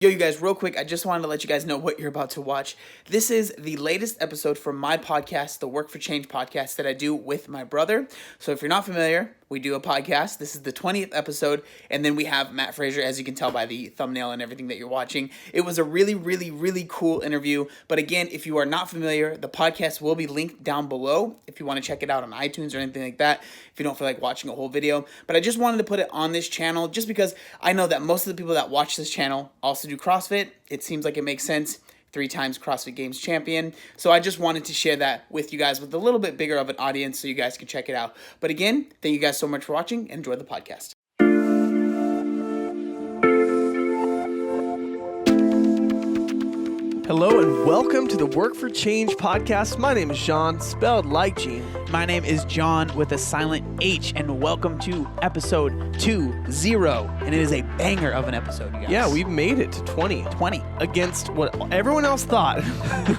Yo, you guys, real quick, I just wanted to let you guys know what you're about to watch. This is the latest episode from my podcast, the Work for Change podcast that I do with my brother. So if you're not familiar, we do a podcast. This is the 20th episode, and then we have Matt Frazier, as you can tell by the thumbnail and everything that you're watching. It was a really, really, really cool interview. But again, if you are not familiar, the podcast will be linked down below if you want to check it out on iTunes or anything like that, if you don't feel like watching a whole video. But I just wanted to put it on this channel just because I know that most of the people that watch this channel also do CrossFit. It seems like it makes sense. 3 times CrossFit Games champion. So I just wanted to share that with you guys with a little bit bigger of an audience so you guys can check it out. But again, thank you guys so much for watching and enjoy the podcast. Hello and welcome to the Work for Change podcast. My name is Sean, spelled like Gene. My name is John with a silent H, and welcome to episode 20. And it is a banger of an episode, you guys. Yeah, we've made it to 20. 20. Against what everyone else thought.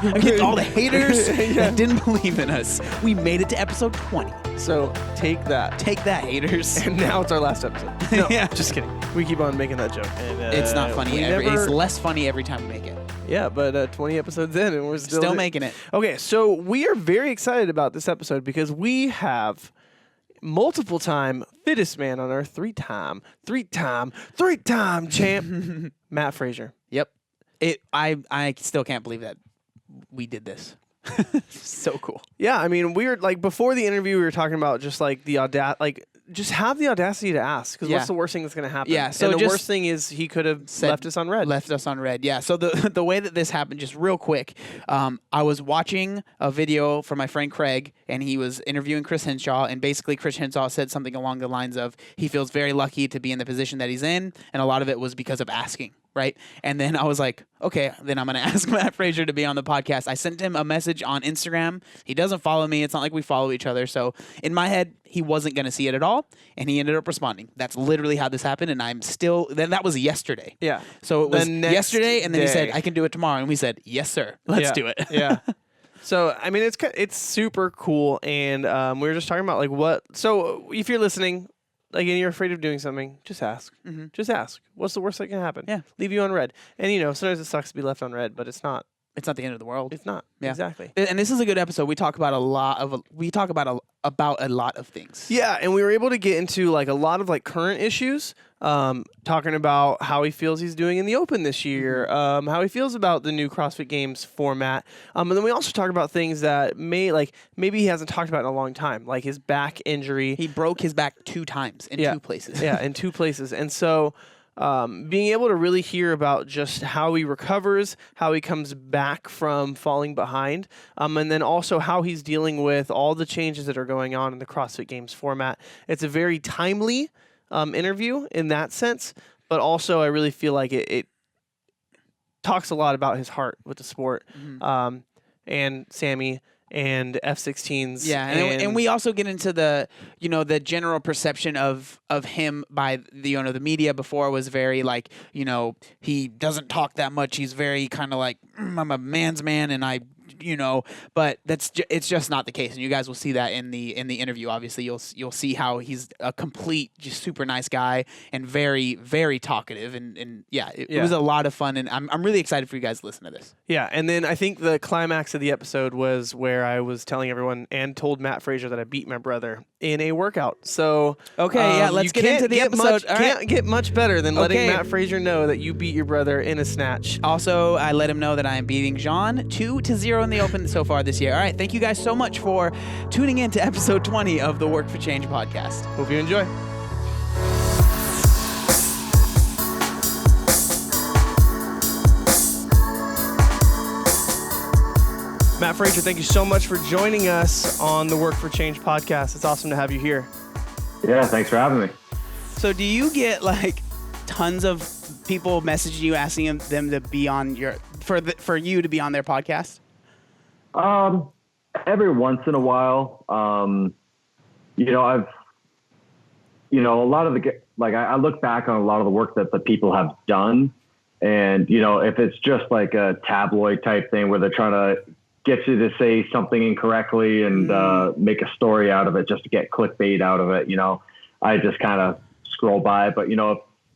Against all the haters that didn't believe in us. We made it to episode 20. So take that. Take that, haters. And now it's our last episode. No, yeah, just kidding. We keep on making that joke. And, it's not funny. It's less funny every time we make it. Yeah, but 20 episodes in and we're still making it. Okay, so we are very excited about this episode because we have multiple-time fittest man on earth, three-time champ, Matt Frazier. Yep. I still can't believe that we did this. So cool. Yeah, I mean, we were like before the interview, we were talking about just like the just have the audacity to ask, because what's the worst thing that's going to happen? Yeah, so and the worst thing is he could have left us on red. Yeah. So the way that this happened, just real quick, I was watching a video from my friend Craig, and he was interviewing Chris Henshaw, and basically Chris Henshaw said something along the lines of he feels very lucky to be in the position that he's in, and a lot of it was because of asking. Right. And then I was like, okay, then I'm going to ask Matt Frazier to be on the podcast. I sent him a message on Instagram. He doesn't follow me. It's not like we follow each other. So in my head, he wasn't going to see it at all. And he ended up responding. That's literally how this happened. And then that was yesterday. Yeah. So it was yesterday. And then he said, I can do it tomorrow. And we said, yes, sir. Let's do it. Yeah. So, I mean, it's super cool. And we were just talking about like what. So if you're listening, like, and you're afraid of doing something, just ask. Mm-hmm. Just ask. What's the worst that can happen? Yeah. Leave you on red. And, sometimes it sucks to be left on red, but it's not. It's not the end of the world. It's not. Yeah. Exactly. And this is a good episode. We talk about about a lot of things. Yeah, and we were able to get into like a lot of like current issues, talking about how he feels he's doing in the Open this year, how he feels about the new CrossFit Games format, and then we also talk about things that maybe he hasn't talked about in a long time, like his back injury. He broke his back 2 times in 2 places. Yeah, in 2 places, and so. Being able to really hear about just how he recovers, how he comes back from falling behind, and then also how he's dealing with all the changes that are going on in the CrossFit Games format. It's a very timely interview in that sense, but also I really feel like it talks a lot about his heart with the sport, and Sammy and F-16s. Yeah, and we also get into the general perception of him by the media. Before was very like, he doesn't talk that much. He's very kind of like, I'm a man's man, and but it's just not the case, and you guys will see that in the interview. Obviously, you'll see how he's a complete, just super nice guy and very, very talkative, and it was a lot of fun, and I'm really excited for you guys to listen to this. Yeah, and then I think the climax of the episode was where I was telling everyone and told Matt Frazier that I beat my brother in a workout. So let's get into the episode. Can't get much better than letting Matt Frazier know that you beat your brother in a snatch. Also, I let him know that I am beating John 2-0 in the Open so far this year. All right, thank you guys so much for tuning in to episode 20 of the Work for Change podcast. Hope you enjoy. Matt Frazier, thank you so much for joining us on the Work for Change podcast. It's awesome to have you here. Yeah, thanks for having me. So do you get like tons of people messaging you asking them to be on for you to be on their podcast? Every once in a while, I've, a lot of I look back on a lot of the work that the people have done, and, if it's just like a tabloid type thing where they're trying to get you to say something incorrectly and, make a story out of it just to get clickbait out of it, I just kind of scroll by. But,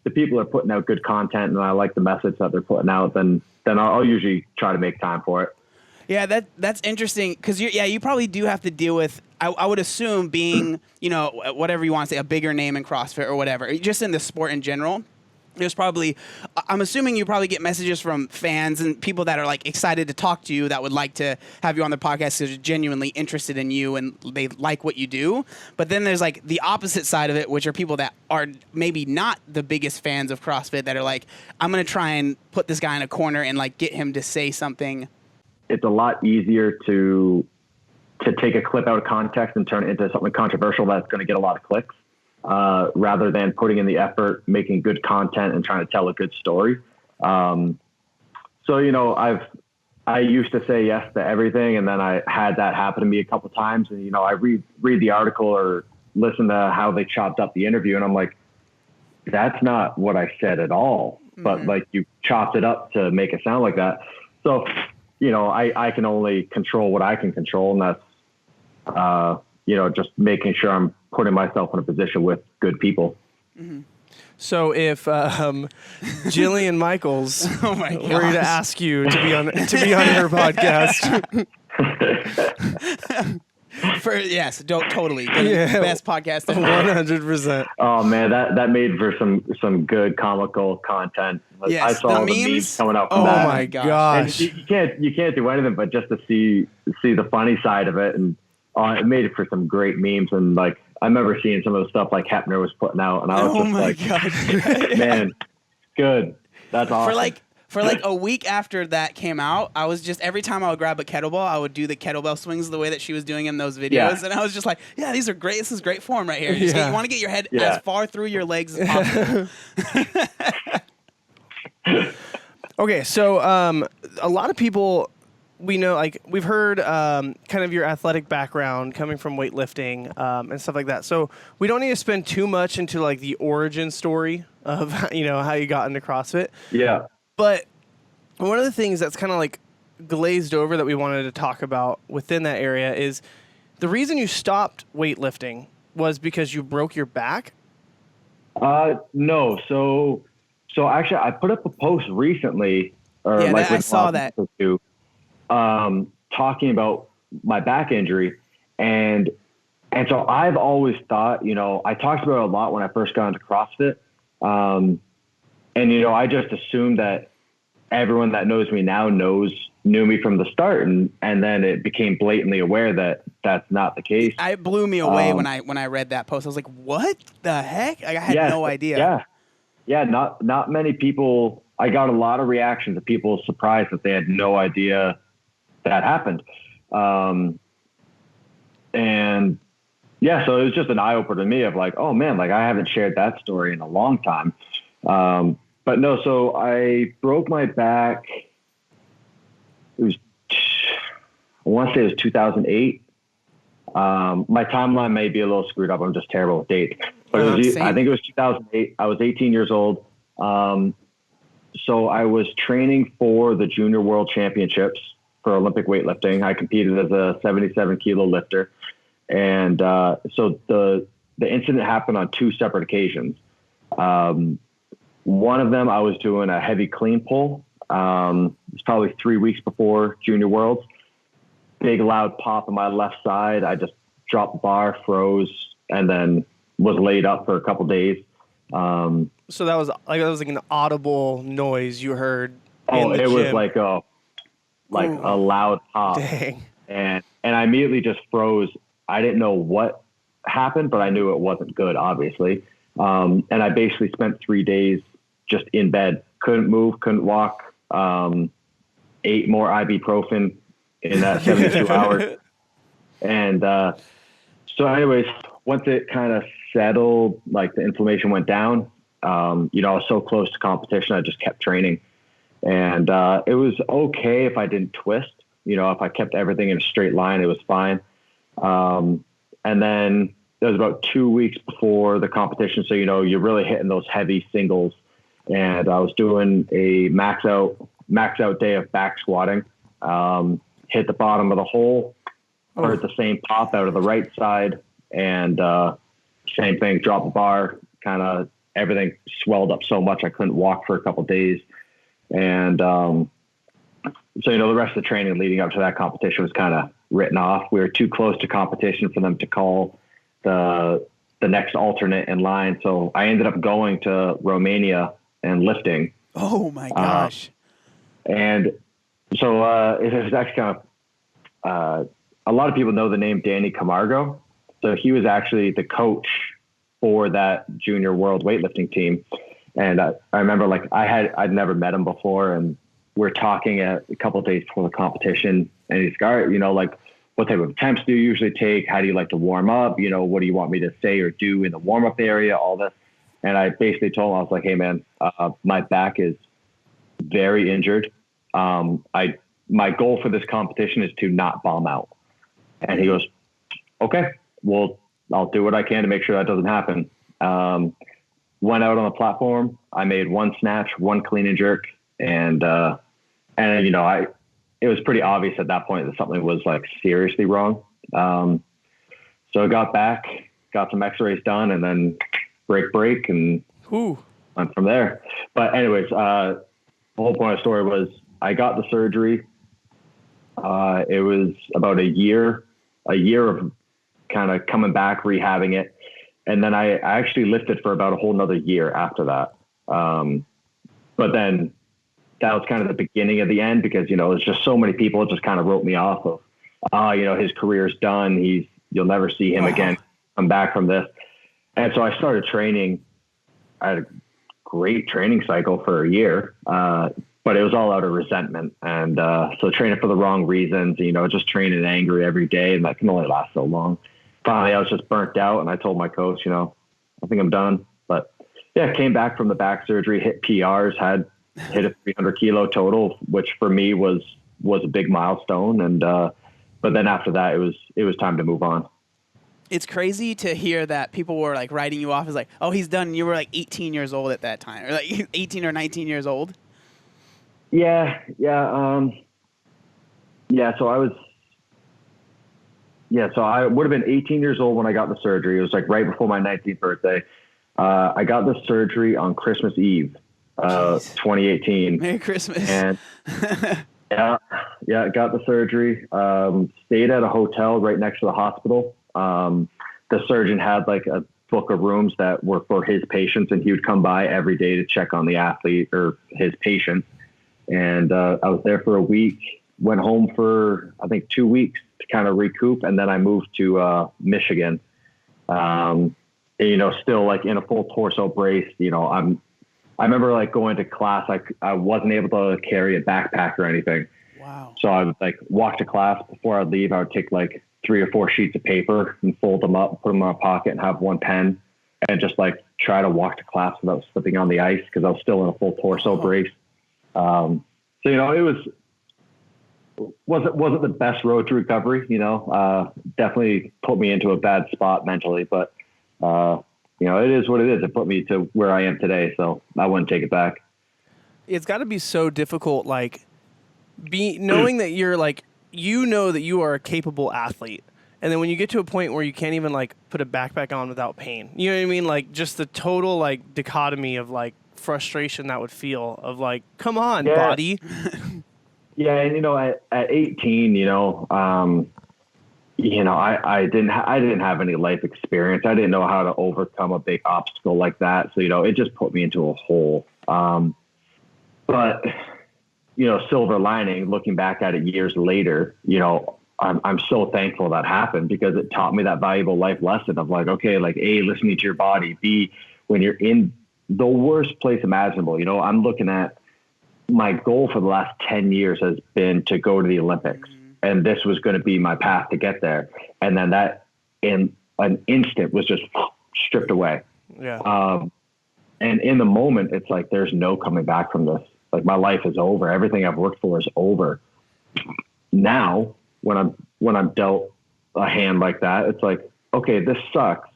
the people are putting out good content and I like the message that they're putting out, then I'll usually try to make time for it. Yeah, that's interesting because you probably do have to deal with. I would assume being whatever you want to say, a bigger name in CrossFit or whatever, just in the sport in general. There's probably, I'm assuming you probably get messages from fans and people that are like excited to talk to you that would like to have you on their podcast because they're genuinely interested in you and they like what you do. But then there's like the opposite side of it, which are people that are maybe not the biggest fans of CrossFit that are like, I'm going to try and put this guy in a corner and like get him to say something. It's a lot easier to take a clip out of context and turn it into something controversial that's going to get a lot of clicks. Rather than putting in the effort, making good content and trying to tell a good story. So, I used to say yes to everything. And then I had that happen to me a couple of times. And, I read the article or listen to how they chopped up the interview. And I'm like, that's not what I said at all. But like you chopped it up to make it sound like that. So, I can only control what I can control. And that's, just making sure I'm putting myself in a position with good people. Mm-hmm. So if Jillian Michaels were to ask you to be on her podcast, totally best podcast ever. 100%. Oh man, that made for some good comical content. Yes, I saw the memes coming out from that. Oh my gosh! And you can't do anything but just to see the funny side of it, and it made it for some great memes. And like I remember seeing some of the stuff like Hepner was putting out, and I was just man, good. That's awesome. For like a week after that came out, I was just, every time I would grab a kettlebell, I would do the kettlebell swings the way that she was doing in those videos. Yeah. And I was just like, yeah, these are great. This is great form right here. You want to get your head as far through your legs as possible. Okay, so a lot of people, we know, like we've heard kind of your athletic background coming from weightlifting and stuff like that. So we don't need to spend too much into like the origin story of, how you got into CrossFit. Yeah. But one of the things that's kind of like glazed over that we wanted to talk about within that area is the reason you stopped weightlifting was because you broke your back? No. So actually I put up a post recently, I saw that. Talking about my back injury. And so I've always thought, I talked about it a lot when I first got into CrossFit. And, I just assumed that everyone that knows me now knew me from the start. And then it became blatantly aware that that's not the case. It blew me away when I read that post. I was like, what the heck? I had no idea. Yeah. Not many people, I got a lot of reactions of people surprised that they had no idea that happened. And yeah, so it was just an eye opener to me of like, oh man, like I haven't shared that story in a long time. But no, so I broke my back. I want to say it was 2008. My timeline may be a little screwed up. I'm just terrible with dates. But I think it was 2008. I was 18 years old. So I was training for the Junior World Championships for Olympic weightlifting. I competed as a 77 kilo lifter. And so the incident happened on two separate occasions. One of them, I was doing a heavy clean pull. It's probably 3 weeks before Junior Worlds. Big loud pop on my left side. I just dropped the bar, froze, and then was laid up for a couple days. So that was like an audible noise you heard. It was like a loud pop. Dang. And I immediately just froze. I didn't know what happened, but I knew it wasn't good, obviously. And I basically spent 3 days just in bed, couldn't move, couldn't walk, ate more ibuprofen in that 72 hours. And so anyways, once it kind of settled, like the inflammation went down, I was so close to competition, I just kept training. And it was okay if I didn't twist. If I kept everything in a straight line, it was fine. And then it was about 2 weeks before the competition. So, you're really hitting those heavy singles. And I was doing a max out day of back squatting, hit the bottom of the hole, heard the same pop out of the right side. And same thing, drop the bar, kind of everything swelled up so much I couldn't walk for a couple of days. And so, the rest of the training leading up to that competition was kind of written off. We were too close to competition for them to call the next alternate in line. So I ended up going to Romania and lifting. Oh my gosh. And so it was actually kind of, a lot of people know the name Danny Camargo. So he was actually the coach for that junior world weightlifting team. And I remember I'd never met him before, and we're talking a couple of days before the competition, and he's like, all right, what type of attempts do you usually take? How do you like to warm up? What do you want me to say or do in the warm up area? All this. And I basically told him, I was like, hey man, my back is very injured. My goal for this competition is to not bomb out. And he goes, okay, well, I'll do what I can to make sure that doesn't happen. Went out on the platform. I made one snatch, one clean and jerk. And it was pretty obvious at that point that something was seriously wrong. So I got back, got some x-rays done, and then break and went from there. But anyways, the whole point of the story was I got the surgery. It was about a year of kind of coming back, rehabbing it. And then I actually lifted for about a whole nother year after that. But then that was kind of the beginning of the end, because, it's just so many people just kind of wrote me off of, his career's done. You'll never see him again. Come back from this. And so I started training. I had a great training cycle for a year, but it was all out of resentment. And so training for the wrong reasons, just training angry every day, and that can only last so long. Finally, I was just burnt out, and I told my coach, I think I'm done. But yeah, came back from the back surgery, hit PRs, hit a 300 kilo total, which for me was a big milestone. And but then after that, it was time to move on. It's crazy to hear that people were writing you off as oh, he's done. And you were 18 years old at that time, or 18 or 19 years old. Yeah. So I would have been 18 years old when I got the surgery. It was right before my 19th birthday. I got the surgery on Christmas Eve, 2018. Merry Christmas. And got the surgery. Stayed at a hotel right next to the hospital. The surgeon had a book of rooms that were for his patients, and he would come by every day to check on the athlete or his patient. And I was there for a week, went home for, I think, 2 weeks to kind of recoup. And then I moved to Michigan, still in a full torso brace. I remember going to class. I wasn't able to carry a backpack or anything. Wow. So I would walk to class. Before I'd leave, I would take 3 or 4 sheets of paper and fold them up, put them in my pocket, and have one pen, and just try to walk to class without slipping on the ice, because I was still in a full torso brace. So it wasn't the best road to recovery. Definitely put me into a bad spot mentally, but it is what it is. It put me to where I am today, so I wouldn't take it back. It's got to be so difficult, knowing that you're that you are a capable athlete, and then when you get to a point where you can't even put a backpack on without pain, you know what I mean? Just the total dichotomy of frustration that would feel of come on, body. Yeah, and at 18, I didn't have any life experience. I didn't know how to overcome a big obstacle like that. So it just put me into a hole. But silver lining, looking back at it years later, I'm so thankful that happened, because it taught me that valuable life lesson of okay, A, listening to your body, B, when you're in the worst place imaginable, I'm looking at my goal for the last 10 years has been to go to the Olympics. Mm-hmm. And this was going to be my path to get there. And then that in an instant was just stripped away. Yeah. And in the moment, it's there's no coming back from this. My life is over. Everything I've worked for is over. Now, when I'm dealt a hand like that, it's okay, this sucks,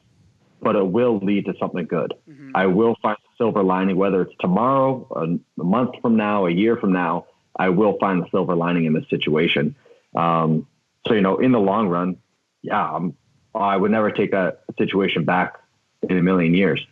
but it will lead to something good. Mm-hmm. I will find the silver lining, whether it's tomorrow, a month from now, a year from now, I will find the silver lining in this situation. So, in the long run, I would never take that situation back in a million years.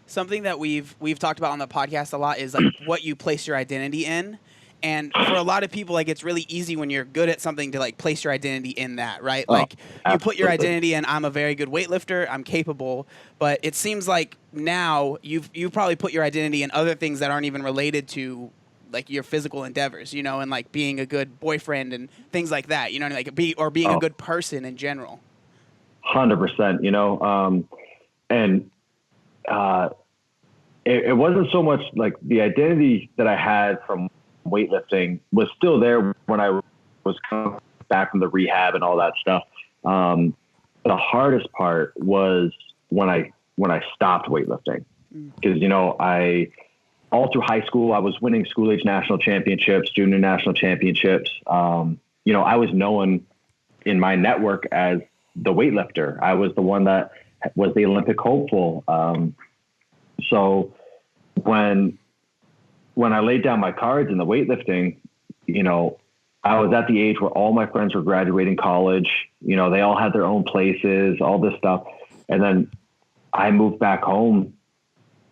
something that we've talked about on the podcast a lot is like what you place your identity in. And for a lot of people, like, it's really easy when you're good at something to like place your identity in that, right? Like you put your identity in, I'm a very good weightlifter, I'm capable. But it seems like now you've probably put your identity in other things that aren't even related to like your physical endeavors, you know, and like being a good boyfriend and things like that, you know, like being a good person in general. 100%, you know, and it wasn't so much like the identity that I had from weightlifting was still there when I was coming back from the rehab and all that stuff. The hardest part was when I stopped weightlifting, because, you know, all through high school, I was winning school age national championships, junior national championships. You know, I was known in my network as the weightlifter. I was the one that was the Olympic hopeful. So when I laid down my cards in the weightlifting, you know, I was at the age where all my friends were graduating college. You know, they all had their own places, all this stuff. And then I moved back home,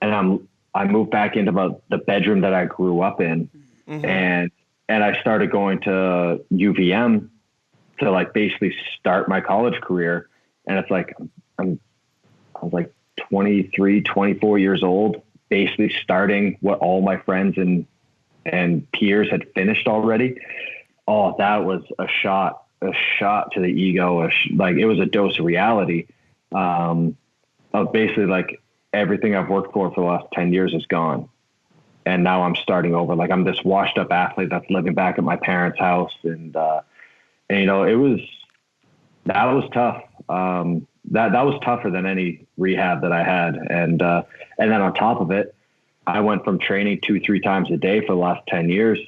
and I moved back into the bedroom that I grew up in. Mm-hmm. And I started going to UVM to like basically start my college career. And it's like, I was like 23, 24 years old, basically starting what all my friends and peers had finished already. Oh, that was a shot to the ego. Like, it was a dose of reality. Of basically like everything I've worked for the last 10 years is gone. And now I'm starting over. Like, I'm this washed up athlete that's living back at my parents' house. And you know, that was tough. That was tougher than any rehab that I had. And then on top of it, I went from training 2-3 times a day for the last 10 years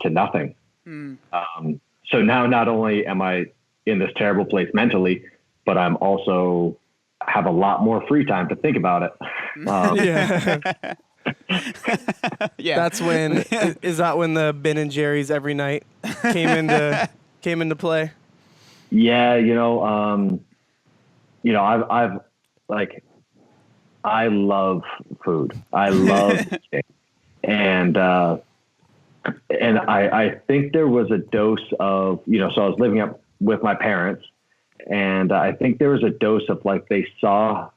to nothing. So now not only am I in this terrible place mentally, but I'm also have a lot more free time to think about it. Yeah. Yeah. That's when, is that when the Ben and Jerry's every night came into play? Yeah. You know, I've like, I love food. I love eating. And I think there was a dose of, you know, so I was living up with my parents, and I think there was a dose of like, they saw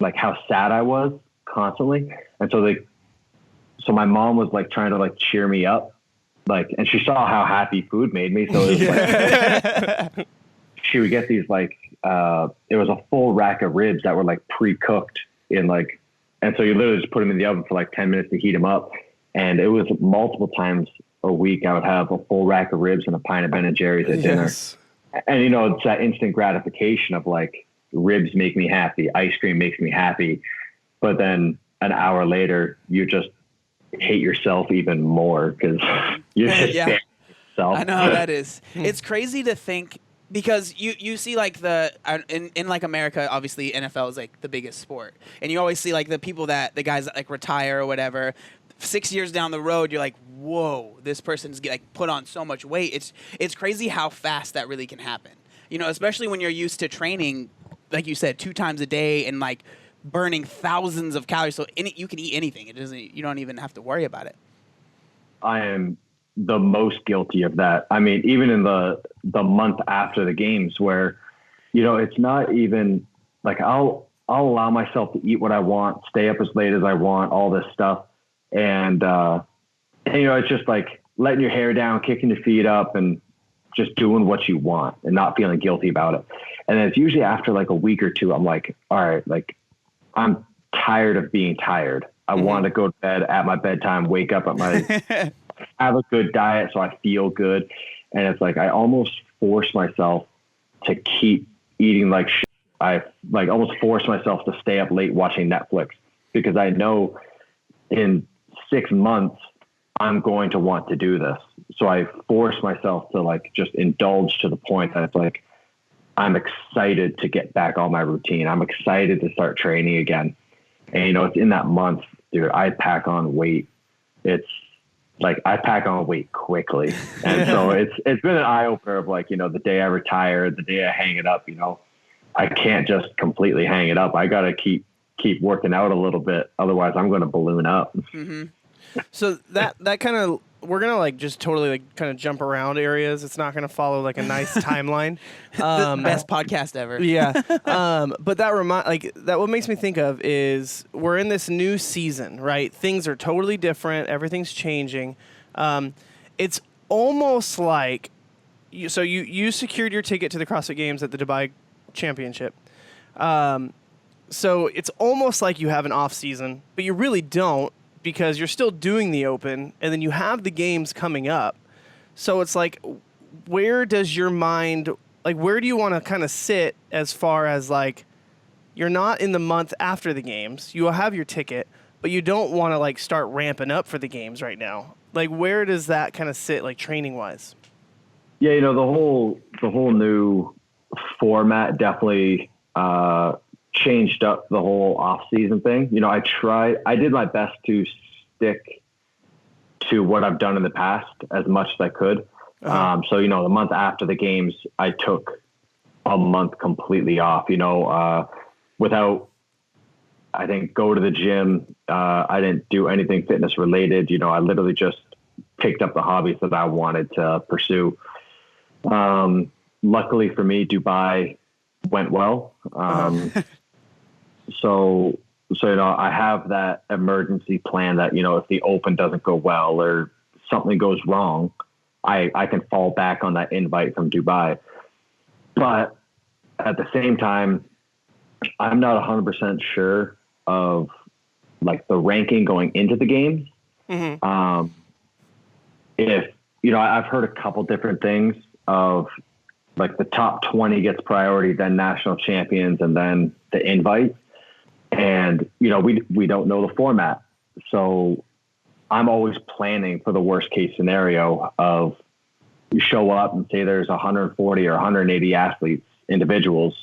like how sad I was constantly. And so my mom was like trying to like cheer me up, like, and she saw how happy food made me. So it was like, she would get these like, it was a full rack of ribs that were like pre-cooked in like, and so you literally just put them in the oven for like 10 minutes to heat them up. And it was multiple times a week I would have a full rack of ribs and a pint of Ben and Jerry's at dinner. And, you know, it's that instant gratification of like, ribs make me happy, ice cream makes me happy. But then an hour later, you just hate yourself even more because you're just yourself. I know how that is. It's crazy to think, because you see like in like America, obviously NFL is like the biggest sport, and you always see like the guys that like retire or whatever. 6 years down the road, you're like, whoa, this person's like put on so much weight. It's crazy how fast that really can happen. You know, especially when you're used to training, like you said, 2 times a day and like burning thousands of calories. So you can eat anything. You don't even have to worry about it. I am the most guilty of that. I mean, even in the month after the games, where, you know, it's not even like I'll allow myself to eat what I want, stay up as late as I want, all this stuff. And you know, it's just like letting your hair down, kicking your feet up, and just doing what you want and not feeling guilty about it. And then it's usually after like a week or two, I'm like, all right, like I'm tired of being tired. I want to go to bed at my bedtime, wake up at my, have a good diet so I feel good. And it's like, I almost force myself to keep eating like shit. I like almost force myself to stay up late watching Netflix, because I know in 6 months I'm going to want to do this. So I force myself to like just indulge to the point that it's like, I'm excited to get back on my routine. I'm excited to start training again. And, you know, it's in that month, dude, I pack on weight. It's like, I pack on weight quickly. And so it's been an eye opener of like, you know, the day I retire, the day I hang it up, you know, I can't just completely hang it up. I got to keep keep working out a little bit. Otherwise I'm going to balloon up. Mm-hmm. So that kind of, we're going to like just totally like kind of jump around areas. It's not going to follow like a nice timeline. The best podcast ever. Yeah. But that what makes me think of is we're in this new season, right? Things are totally different. Everything's changing. It's almost like, you secured your ticket to the CrossFit Games at the Dubai Championship. So it's almost like you have an off season, but you really don't, because you're still doing the Open, and then you have the games coming up. So it's like, where does your mind, like, where do you want to kind of sit as far as, like, you're not in the month after the games, you will have your ticket, but you don't want to, like, start ramping up for the games right now. Like, where does that kind of sit, like, training-wise? Yeah, you know, the whole new format definitely changed up the whole off-season thing. You know, I did my best to stick to what I've done in the past as much as I could. So, you know, the month after the games, I took a month completely off, you know, without, I didn't go to the gym. I didn't do anything fitness related. You know, I literally just picked up the hobbies that I wanted to pursue. Luckily for me, Dubai went well. So, you know, I have that emergency plan that, you know, if the Open doesn't go well or something goes wrong, I can fall back on that invite from Dubai. But at the same time, I'm not 100% sure of like the ranking going into the games. Mm-hmm. If, you know, I've heard a couple different things of like the top 20 gets priority, then national champions, and then the invite. And, you know, we don't know the format. So I'm always planning for the worst case scenario of you show up and say there's 140 or 180 athletes, individuals.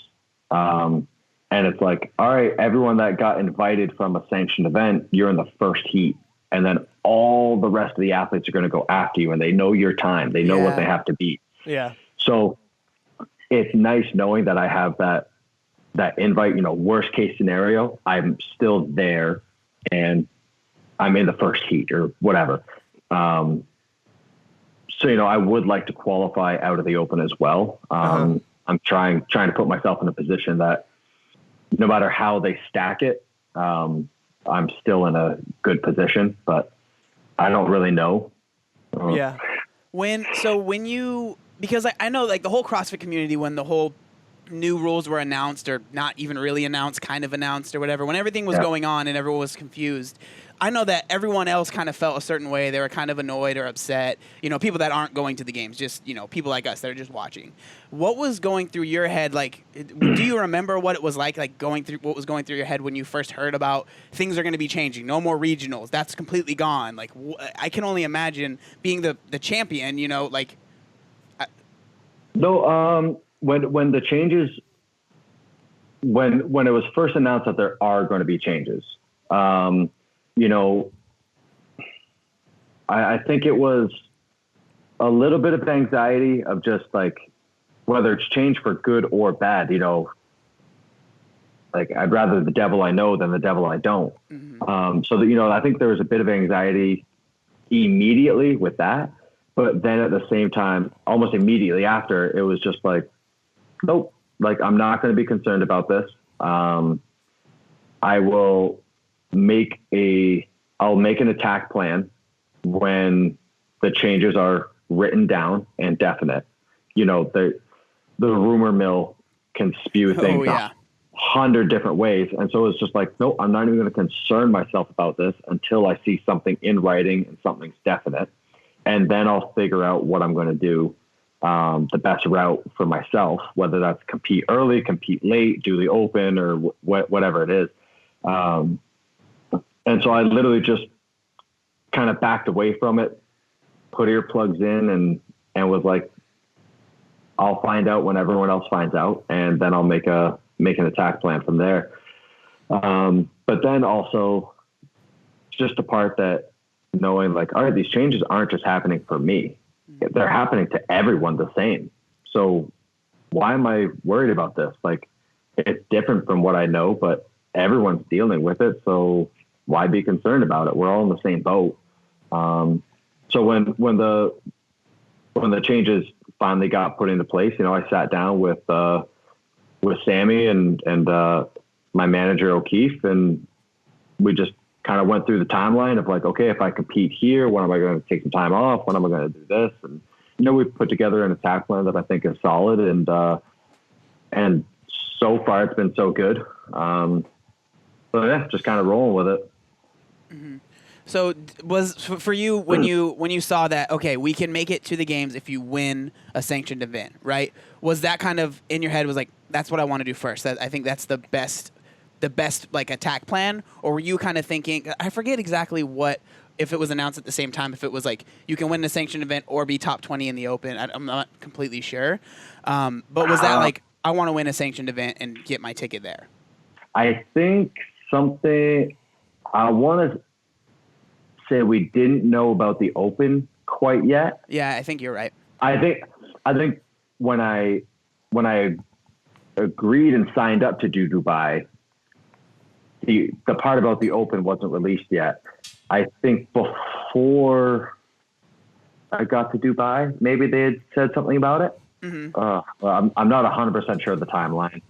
And it's like, all right, everyone that got invited from a sanctioned event, you're in the first heat. And then all the rest of the athletes are going to go after you, and they know your time. They know what they have to beat. Yeah. So it's nice knowing that I have that invite, you know, worst case scenario, I'm still there and I'm in the first heat or whatever. So, you know, I would like to qualify out of the Open as well. I'm trying to put myself in a position that no matter how they stack it, I'm still in a good position, but I don't really know. Yeah. Because I know like the whole CrossFit community, when the whole new rules were announced, or not even really announced, kind of announced or whatever, when everything was going on and everyone was confused, I know that everyone else kind of felt a certain way. They were kind of annoyed or upset. You know, people that aren't going to the games, just, you know, people like us that are just watching. What was going through your head? Like, do you remember what it was like what was going through your head when you first heard about things are going to be changing? No more regionals. That's completely gone. Like, I can only imagine being the champion, you know, like. No, when the changes, when it was first announced that there are going to be changes, you know, I think it was a little bit of anxiety of just like, whether it's change for good or bad, you know, like I'd rather the devil I know than the devil I don't. Mm-hmm. So that, you know, I think there was a bit of anxiety immediately with that, but then at the same time, almost immediately after, it was just like, nope, like I'm not going to be concerned about this. I will I'll make an attack plan when the changes are written down and definite. You know, the rumor mill can spew things 100 different ways. And so it's just like, no, I'm not even going to concern myself about this until I see something in writing and something's definite. And then I'll figure out what I'm going to do, the best route for myself, whether that's compete early, compete late, do the Open, or whatever it is. And so I literally just kind of backed away from it, put earplugs in, and was like, I'll find out when everyone else finds out, and then I'll make an attack plan from there. But then also just the part that knowing like, all right, these changes aren't just happening for me. They're happening to everyone the same. So why am I worried about this? Like, it's different from what I know, but everyone's dealing with it. So why be concerned about it? We're all in the same boat. So when the changes finally got put into place, you know, I sat down with Sammy and my manager O'Keefe, and we just kind of went through the timeline of like, okay, if I compete here, when am I going to take some time off? When am I going to do this? And, you know, we put together an attack plan that I think is solid, and so far it's been so good. So yeah, just kind of rolling with it. Mm-hmm. So was for you when you saw that, okay, we can make it to the games if you win a sanctioned event, right? Was that kind of in your head was like, that's what I want to do first. I think that's the best like attack plan? Or were you kind of thinking, I forget exactly what, if it was announced at the same time, if it was like you can win a sanctioned event or be top 20 in the open. I'm not completely sure. But was that like, I want to win a sanctioned event and get my ticket there? I think something I want to say we didn't know about the open quite yet. Yeah, I think you're right. I think when I agreed and signed up to do Dubai, the part about the open wasn't released yet. I think before I got to Dubai, maybe they had said something about it. Mm-hmm. Well, I'm not 100% sure of the timeline.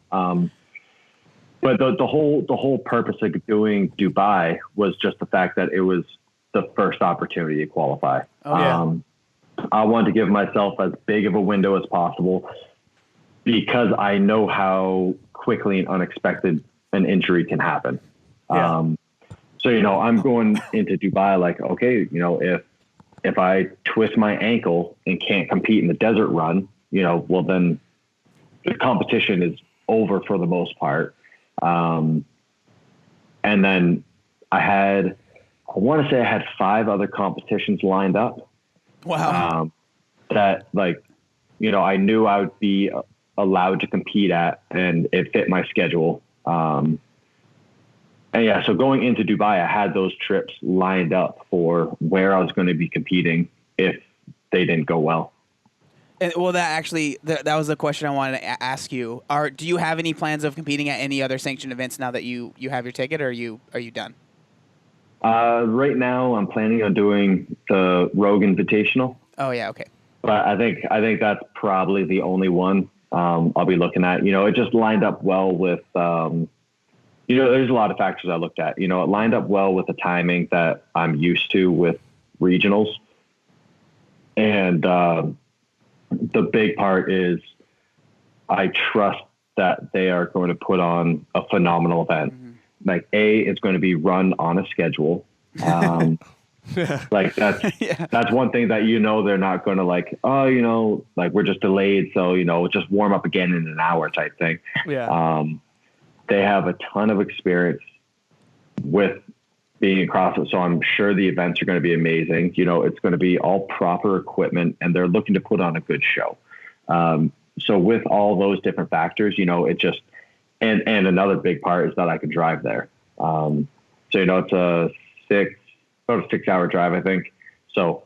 But the whole purpose of doing Dubai was just the fact that it was the first opportunity to qualify. Oh, yeah. I wanted to give myself as big of a window as possible because I know how quickly and unexpected an injury can happen. Yeah. So, you know, I'm going into Dubai like, okay, you know, if I twist my ankle and can't compete in the desert run, you know, well then the competition is over for the most part. And then I want to say I had 5 other competitions lined up. Wow. That like, you know, I knew I would be allowed to compete at, and it fit my schedule. And yeah, so going into Dubai, I had those trips lined up for where I was going to be competing if they didn't go well. And, well, that was the question I wanted to ask you. Do you have any plans of competing at any other sanctioned events now that you have your ticket, or are you done? Right now, I'm planning on doing the Rogue Invitational. Oh yeah, okay. But I think that's probably the only one I'll be looking at. You know, it just lined up well with. You know, there's a lot of factors I looked at. You know, it lined up well with the timing that I'm used to with regionals, and the big part is I trust that they are going to put on a phenomenal event. Mm-hmm. Like it's going to be run on a schedule. Like that's one thing that, you know, they're not going to like, oh, you know, like we're just delayed. So, you know, just warm up again in an hour type thing. Yeah. They have a ton of experience with being in CrossFit. So I'm sure the events are going to be amazing. You know, it's going to be all proper equipment, and they're looking to put on a good show. So with all those different factors, you know, it just, and another big part is that I can drive there. So, you know, it's about a 6-hour drive, I think. So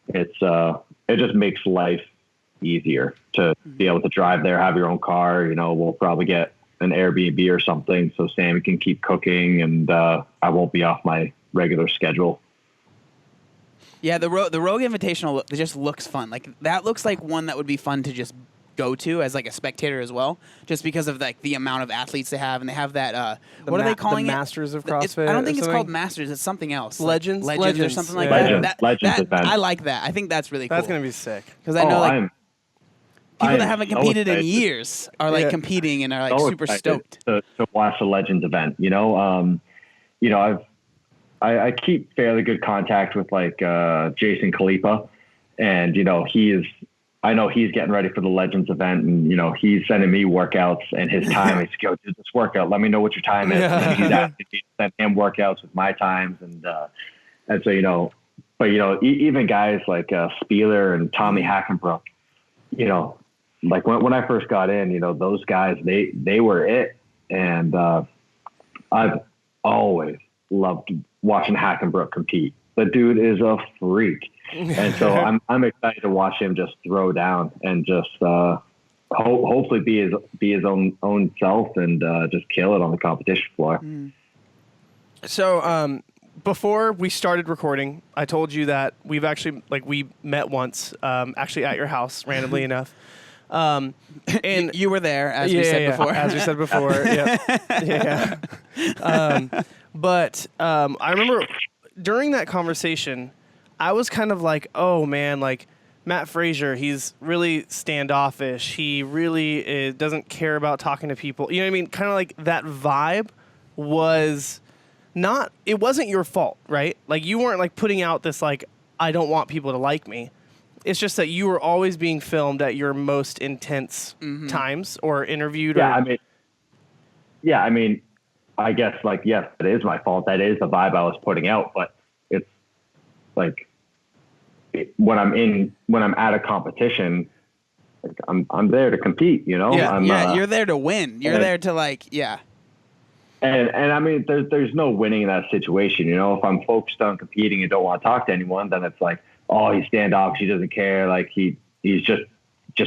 it just makes life easier to be able to drive there, have your own car. You know, we'll probably get an Airbnb or something so Sammy can keep cooking, and I won't be off my regular schedule. Yeah, the Rogue Invitational, it just looks fun. Like that looks like one that would be fun to just go to as like a spectator as well, just because of like the amount of athletes they have, and they have that what are they calling the it? Masters of CrossFit. I don't think it's called Masters. It's something else. Legends or something like that. Legends event. I like that. I think that's really cool. That's gonna be sick because I know people that haven't competed in years are like competing and are like super stoked to watch the Legends event. You know, I keep fairly good contact with like Jason Khalipa, and you know I know he's getting ready for the Legends event, and you know he's sending me workouts and his time. He's go do this workout. Let me know what your time is. And then he's asking me to send him workouts with my times, and so you know, but you know even guys like Spieler and Tommy Hackenbrook, you know, like when I first got in, you know those guys they were it, and I've always loved watching Hackenbrook compete. The dude is a freak. And so I'm excited to watch him just throw down and just hopefully be his own self and just kill it on the competition floor. So before we started recording, I told you that we've actually we met once, actually at your house, randomly enough. And you were there, as we said before. As we said before, yeah. But I remember during that conversation, I was kind of like, oh man, like Matt Frazier, he's really standoffish. He really doesn't care about talking to people. You know what I mean? Kind of like that vibe was not, it wasn't your fault, right? Like you weren't like putting out this like, I don't want people to like me. It's just that you were always being filmed at your most intense times or interviewed. Yeah, I mean, I guess like, yes, it is my fault. That is the vibe I was putting out, but it's like when I'm at a competition, like I'm there to compete, you know? You're there to win. You're there to And I mean, there's no winning in that situation. You know, if I'm focused on competing and don't want to talk to anyone, then it's like, oh, he's standoffish. He doesn't care. Like he's just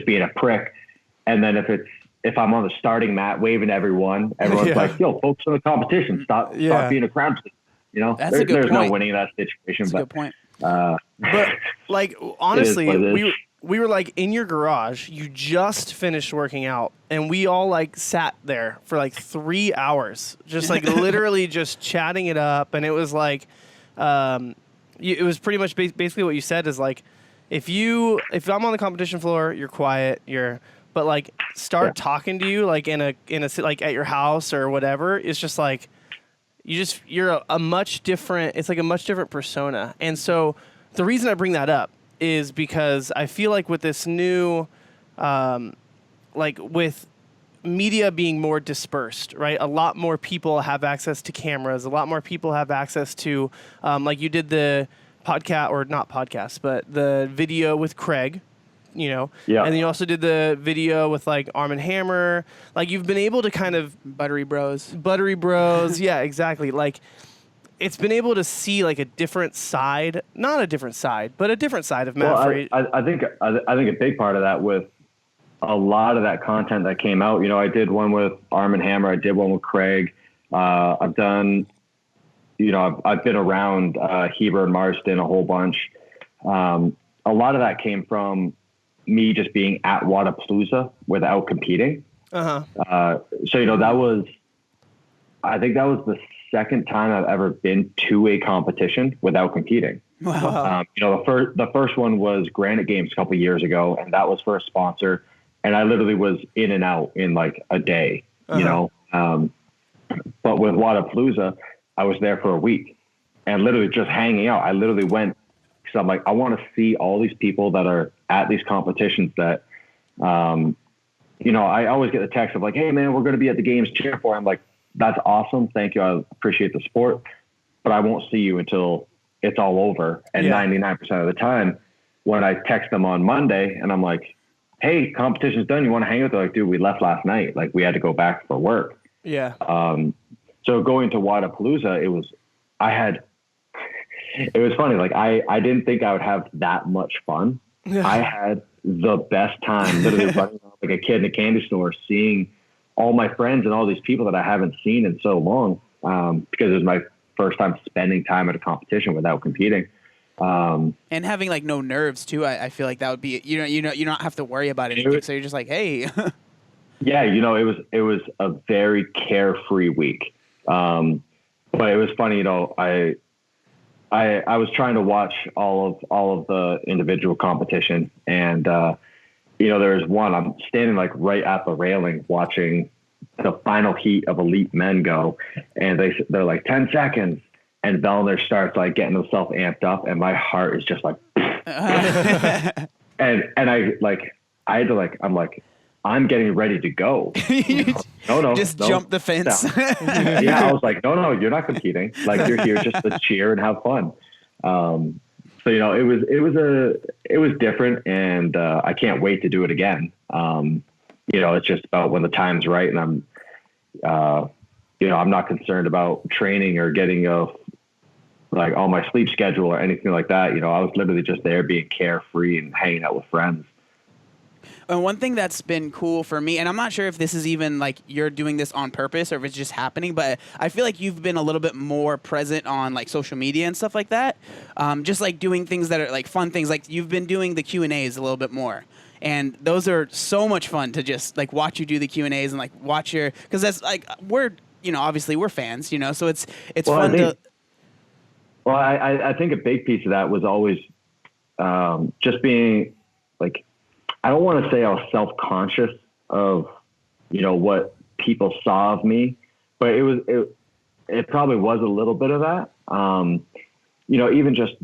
being a prick. And then if I'm on the starting mat waving to everyone's like, yo, focus on the competition. Stop being a crowd pleaser. You know, there's no winning in that situation. That's a good point. But like, honestly, we were like in your garage. You just finished working out, and we all like sat there for like 3 hours, just like literally just chatting it up. And it was like, it was pretty much basically what you said is like, if I'm on the competition floor, you're quiet, but like start talking to you like in a like at your house or whatever. It's just like you're a much different. It's like a much different persona. And so the reason I bring that up is because I feel like with this new, like with media being more dispersed, right? A lot more people have access to cameras. A lot more people have access to, like you did the podcast, or not podcast, but the video with Craig, you know? Yeah. And then you also did the video with like Arm & Hammer. Like you've been able to kind of... Buttery Bros. Yeah, exactly. Like it's been able to see like a different side, not a different side, but a different side of Matt Frazier. I think a big part of that with a lot of that content that came out, you know, I did one with Arm & Hammer. I did one with Craig. I've done, you know, I've been around Heber and Marston a whole bunch. A lot of that came from me just being at Wadapalooza without competing. So, you know, I think that was the second time I've ever been to a competition without competing. Wow. You know, the first one was Granite Games a couple of years ago, and that was for a sponsor. And I literally was in and out in like a day, you know. But with Wadapalooza, I was there for a week and literally just hanging out. I literally went because I'm like, I want to see all these people that are at these competitions that, you know, I always get the text of like, hey, man, we're going to be at the games, cheer for. I'm like, that's awesome. Thank you. I appreciate the support, but I won't see you until it's all over. And 99% of the time when I text them on Monday and I'm like, hey, competition's done. You want to hang out? They're like, dude, we left last night. Like we had to go back for work. Yeah. So going to Wadapalooza, it was funny. Like I didn't think I would have that much fun. I had the best time literally running around like a kid in a candy store, seeing all my friends and all these people that I haven't seen in so long, because it was my first time spending time at a competition without competing. And having like no nerves too. I feel like that would be, you don't have to worry about anything. So you're just like, hey. Yeah. You know, it was a very carefree week. But it was funny, you know, I was trying to watch all of the individual competition, and you know, there's one, I'm standing like right at the railing watching the final heat of elite men go, and they're like 10 seconds, and Bellner starts like getting himself amped up, and my heart is just like, and I had to like, I'm like, I'm getting ready to go. No, just jump the fence. No. Yeah, I was like, no, you're not competing. Like you're here just to cheer and have fun. So you know, it was different, and I can't wait to do it again. You know, it's just about when the time's right, and I'm, you know, I'm not concerned about training or getting like all my sleep schedule or anything like that. You know, I was literally just there being carefree and hanging out with friends. And one thing that's been cool for me, and I'm not sure if this is even like you're doing this on purpose or if it's just happening, but I feel like you've been a little bit more present on like social media and stuff like that. Just like doing things that are like fun things. Like you've been doing the Q&As a little bit more. And those are so much fun to just like watch you do the Q&As and like watch your, because that's like, we're, you know, obviously we're fans, you know, so it's fun to. Well, I think a big piece of that was always just being like, I don't want to say I was self-conscious of, you know, what people saw of me, but it probably was a little bit of that. You know, even just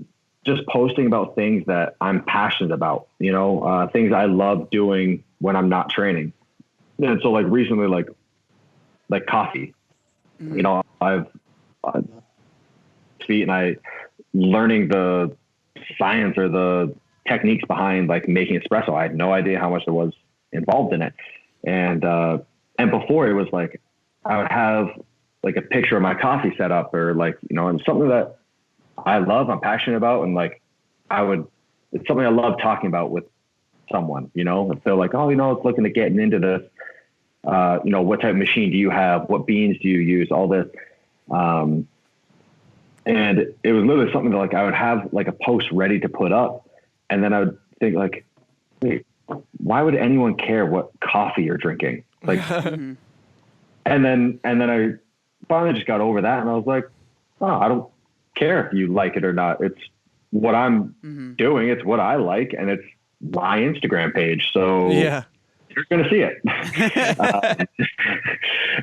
posting about things that I'm passionate about, you know, things I love doing when I'm not training. And so like recently, like coffee, you know, I've feet and I learning the science or the techniques behind like making espresso. I had no idea how much there was involved in it. And before it was like, I would have like a picture of my coffee set up or like, you know, and something that I love, I'm passionate about. And like, it's something I love talking about with someone, you know, if they're like, oh, you know, it's looking to getting into this, you know, what type of machine do you have? What beans do you use? All this. And it was literally something that like, I would have like a post ready to put up. And then I would think like, wait, why would anyone care what coffee you're drinking? Like, and then I finally just got over that. And I was like, oh, I don't care if you like it or not. It's what I'm doing. It's what I like. And it's my Instagram page. So yeah, you're going to see it.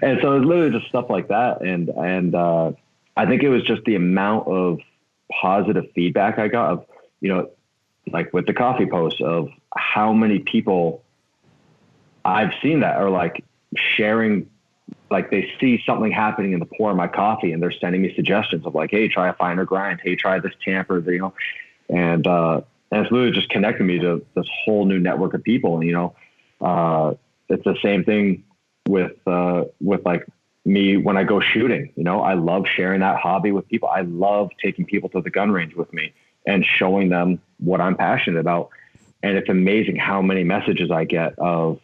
And so it was literally just stuff like that. And I think it was just the amount of positive feedback I got of, you know, like with the coffee posts of how many people I've seen that are like sharing, like they see something happening in the pour of my coffee and they're sending me suggestions of like, hey, try a finer grind. Hey, try this tamper, you know? And it's literally just connected me to this whole new network of people. And, you know, it's the same thing with like me when I go shooting. You know, I love sharing that hobby with people. I love taking people to the gun range with me and showing them what I'm passionate about. And it's amazing how many messages I get of,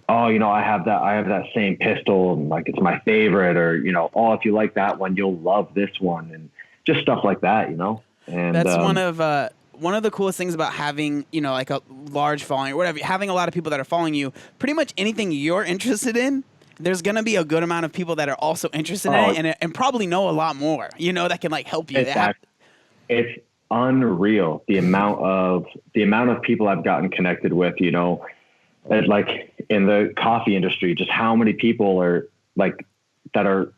oh, you know, I have that same pistol and like, it's my favorite, or, you know, oh, if you like that one, you'll love this one, and just stuff like that, you know? And that's one of the coolest things about having, you know, like a large following or whatever, having a lot of people that are following you. Pretty much anything you're interested in, there's going to be a good amount of people that are also interested in it and probably know a lot more, you know, that can like help you. It's unreal. The amount of people I've gotten connected with, you know, and like in the coffee industry, just how many people are like, that are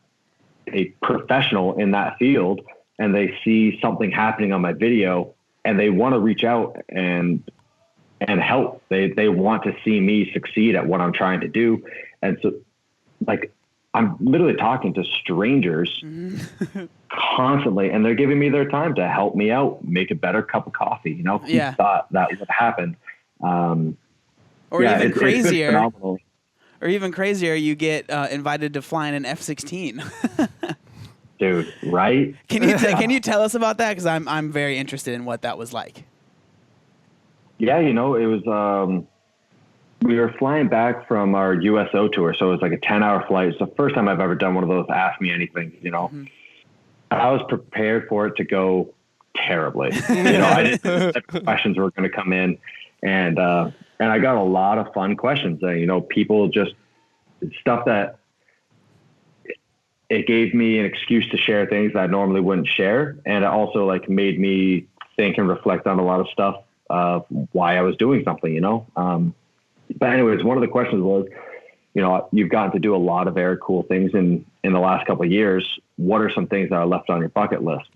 a professional in that field, and they see something happening on my video and they want to reach out and help. They want to see me succeed at what I'm trying to do. And so like, I'm literally talking to strangers constantly, and they're giving me their time to help me out, make a better cup of coffee. You know, who thought that would happen? Or even crazier, you get invited to fly in an F-16. Dude, right? Can you tell us about that? Because I'm very interested in what that was like. Yeah, you know, it was. We were flying back from our USO tour, so it was like a 10-hour flight. It's the first time I've ever done one of those Ask Me Anything, you know. I was prepared for it to go terribly. You know, I didn't know what questions were going to come in, and I got a lot of fun questions. You know, people just stuff that it gave me an excuse to share things that I normally wouldn't share, and it also like made me think and reflect on a lot of stuff of why I was doing something. You know. But anyways, one of the questions was, you know, you've gotten to do a lot of very cool things in the last couple of years. What are some things that are left on your bucket list?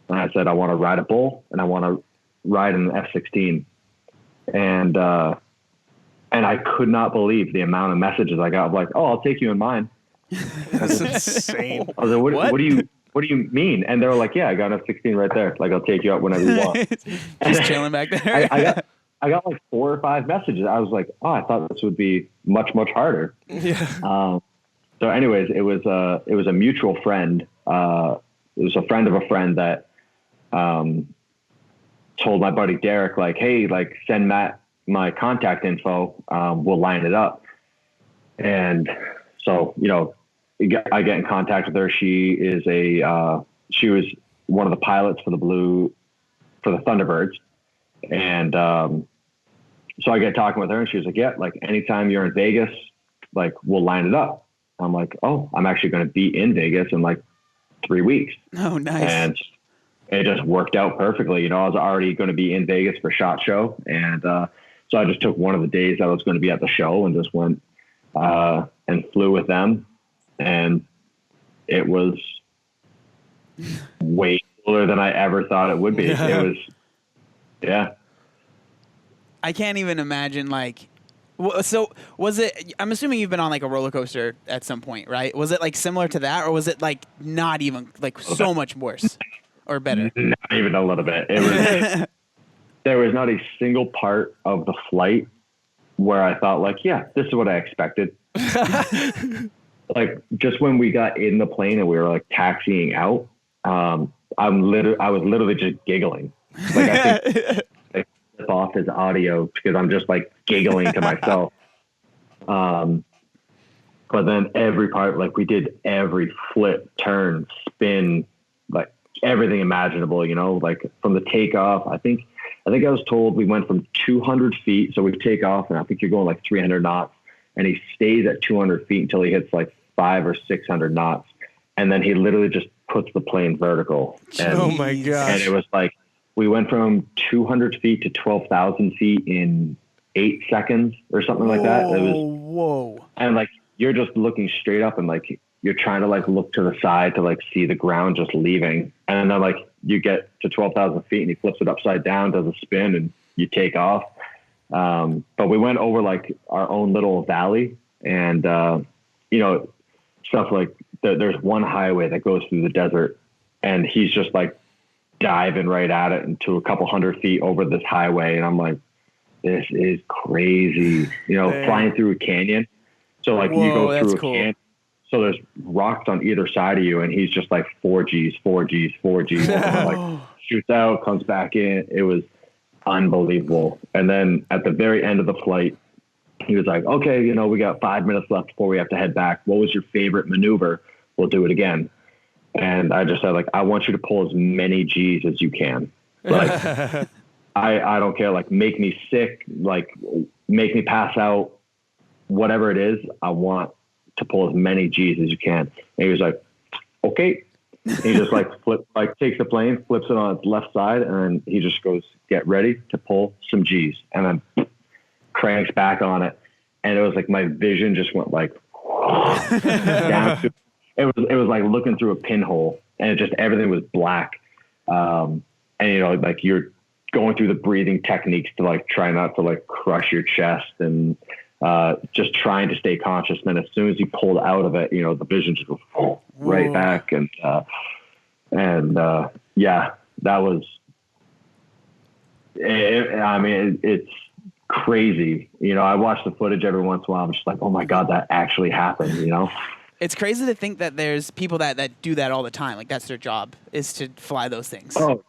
And I said, I want to ride a bull and I want to ride an F-16. And I could not believe the amount of messages I got of like, oh, I'll take you in mine. That's insane. I was like, what do you mean? And they were like, yeah, I got an F-16 right there. Like, I'll take you out whenever you want. Just chilling back there. I got like 4 or 5 messages. I was like, oh, I thought this would be much, much harder. Yeah. So anyways, it was a mutual friend. It was a friend of a friend that told my buddy Derek, like, hey, like send Matt my contact info, we'll line it up. And so, you know, I get in contact with her. She was one of the pilots for the Thunderbirds. And, so I get talking with her and she was like, yeah, like anytime you're in Vegas, like we'll line it up. I'm like, oh, I'm actually going to be in Vegas in like 3 weeks. Oh, nice. And it just worked out perfectly. You know, I was already going to be in Vegas for SHOT Show. And, so I just took one of the days I was going to be at the show and just went, and flew with them. And it was way cooler than I ever thought it would be. It was, yeah. I can't even imagine, like, so was it, I'm assuming you've been on like a roller coaster at some point, right? Was it like similar to that, or was it like not even like so much worse or better? Not even a little bit. It was, there was not a single part of the flight where I thought like, yeah, this is what I expected. Like just when we got in the plane and we were like taxiing out, I was literally just giggling. Like I think off his audio because I'm just like giggling to myself. But then every part, like we did every flip, turn, spin, like everything imaginable, you know, like from the takeoff. I think I was told we went from 200 feet. So we take off and I think you're going like 300 knots and he stays at 200 feet until he hits like 500 or 600 knots. And then he literally just puts the plane vertical. And, oh my gosh. And it was like, we went from 200 feet to 12,000 feet in 8 seconds or something like that. It was, whoa. And like, you're just looking straight up and like, you're trying to like look to the side to like see the ground just leaving. And then like you get to 12,000 feet and he flips it upside down, does a spin and you take off. But we went over like our own little valley and, you know, stuff like there's one highway that goes through the desert and he's just like, diving right at it into a couple hundred feet over this highway. And I'm like, this is crazy, you know, flying through a canyon. So like you go through a canyon. So there's rocks on either side of you. And he's just like 4Gs. Like shoots out, comes back in. It was unbelievable. And then at the very end of the flight, he was like, okay, you know, we got 5 minutes left before we have to head back. What was your favorite maneuver? We'll do it again. And I just said, like, I want you to pull as many G's as you can. Like, I don't care. Like, make me sick. Like, make me pass out. Whatever it is, I want to pull as many G's as you can. And he was like, okay. And he just takes the plane, flips it on its left side, and he just goes, get ready to pull some G's. And then cranks back on it. And it was like my vision just went like down to. It was like looking through a pinhole and it just, everything was black. And you know, like you're going through the breathing techniques to like, try not to like crush your chest and, just trying to stay conscious. And then as soon as you pulled out of it, you know, the vision just goes right back. And yeah, that was, I mean, it's crazy. You know, I watch the footage every once in a while. I'm just like, oh my God, that actually happened, you know? It's crazy to think that there's people that do that all the time. Like that's their job is to fly those things. Oh,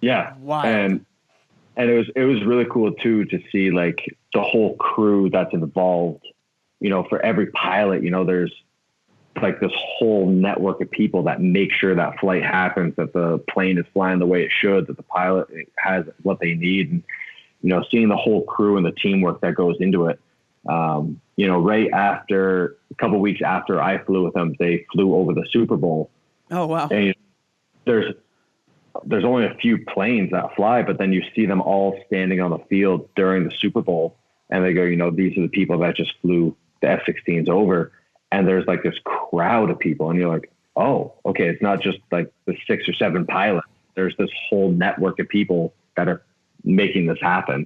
yeah. Wow. And it was really cool too to see like the whole crew that's involved. You know, for every pilot, you know, there's like this whole network of people that make sure that flight happens, that the plane is flying the way it should, that the pilot has what they need, and you know, seeing the whole crew and the teamwork that goes into it. You know, right after a couple of weeks after I flew with them, they flew over the Superbowl. Oh, wow. And there's only a few planes that fly, but then you see them all standing on the field during the Superbowl and they go, you know, these are the people that just flew the F-16s over. And there's like this crowd of people and you're like, oh, okay. It's not just like the 6 or 7 pilots. There's this whole network of people that are making this happen.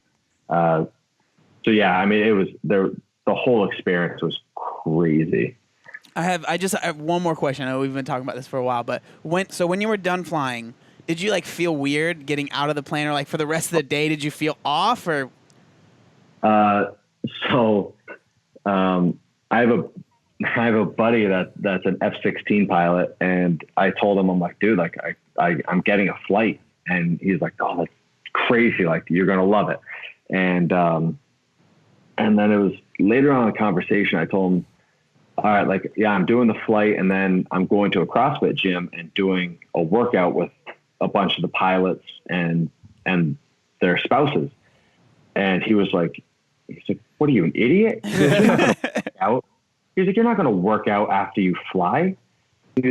So yeah, I mean, it was the whole experience was crazy. I have one more question. I know we've been talking about this for a while, but when you were done flying, did you like feel weird getting out of the plane, or like for the rest of the day, did you feel off or? So, I have a buddy that's an F-16 pilot, and I told him, I'm like, dude, like I'm getting a flight, and he's like, oh, that's crazy. Like, you're going to love it. And then it was later on in the conversation, I told him, all right, like, yeah, I'm doing the flight, and then I'm going to a CrossFit gym and doing a workout with a bunch of the pilots and their spouses. And he was like, what are you, an idiot? He's like, you're not going to work out after you fly. He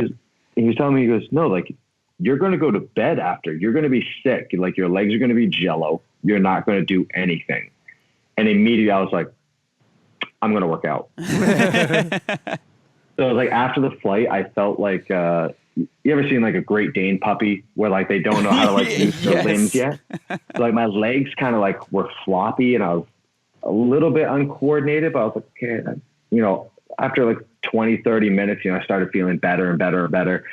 was telling me, he goes, no, like, you're going to go to bed after. You're going to be sick. Like, your legs are going to be jello. You're not going to do anything. And immediately I was like, I'm going to work out. So like after the flight, I felt like, you ever seen like a Great Dane puppy where like they don't know how to like use their limbs yet? So, like my legs kind of like were floppy and I was a little bit uncoordinated, but I was like, okay, you know, after like 20, 30 minutes, you know, I started feeling better and better and better.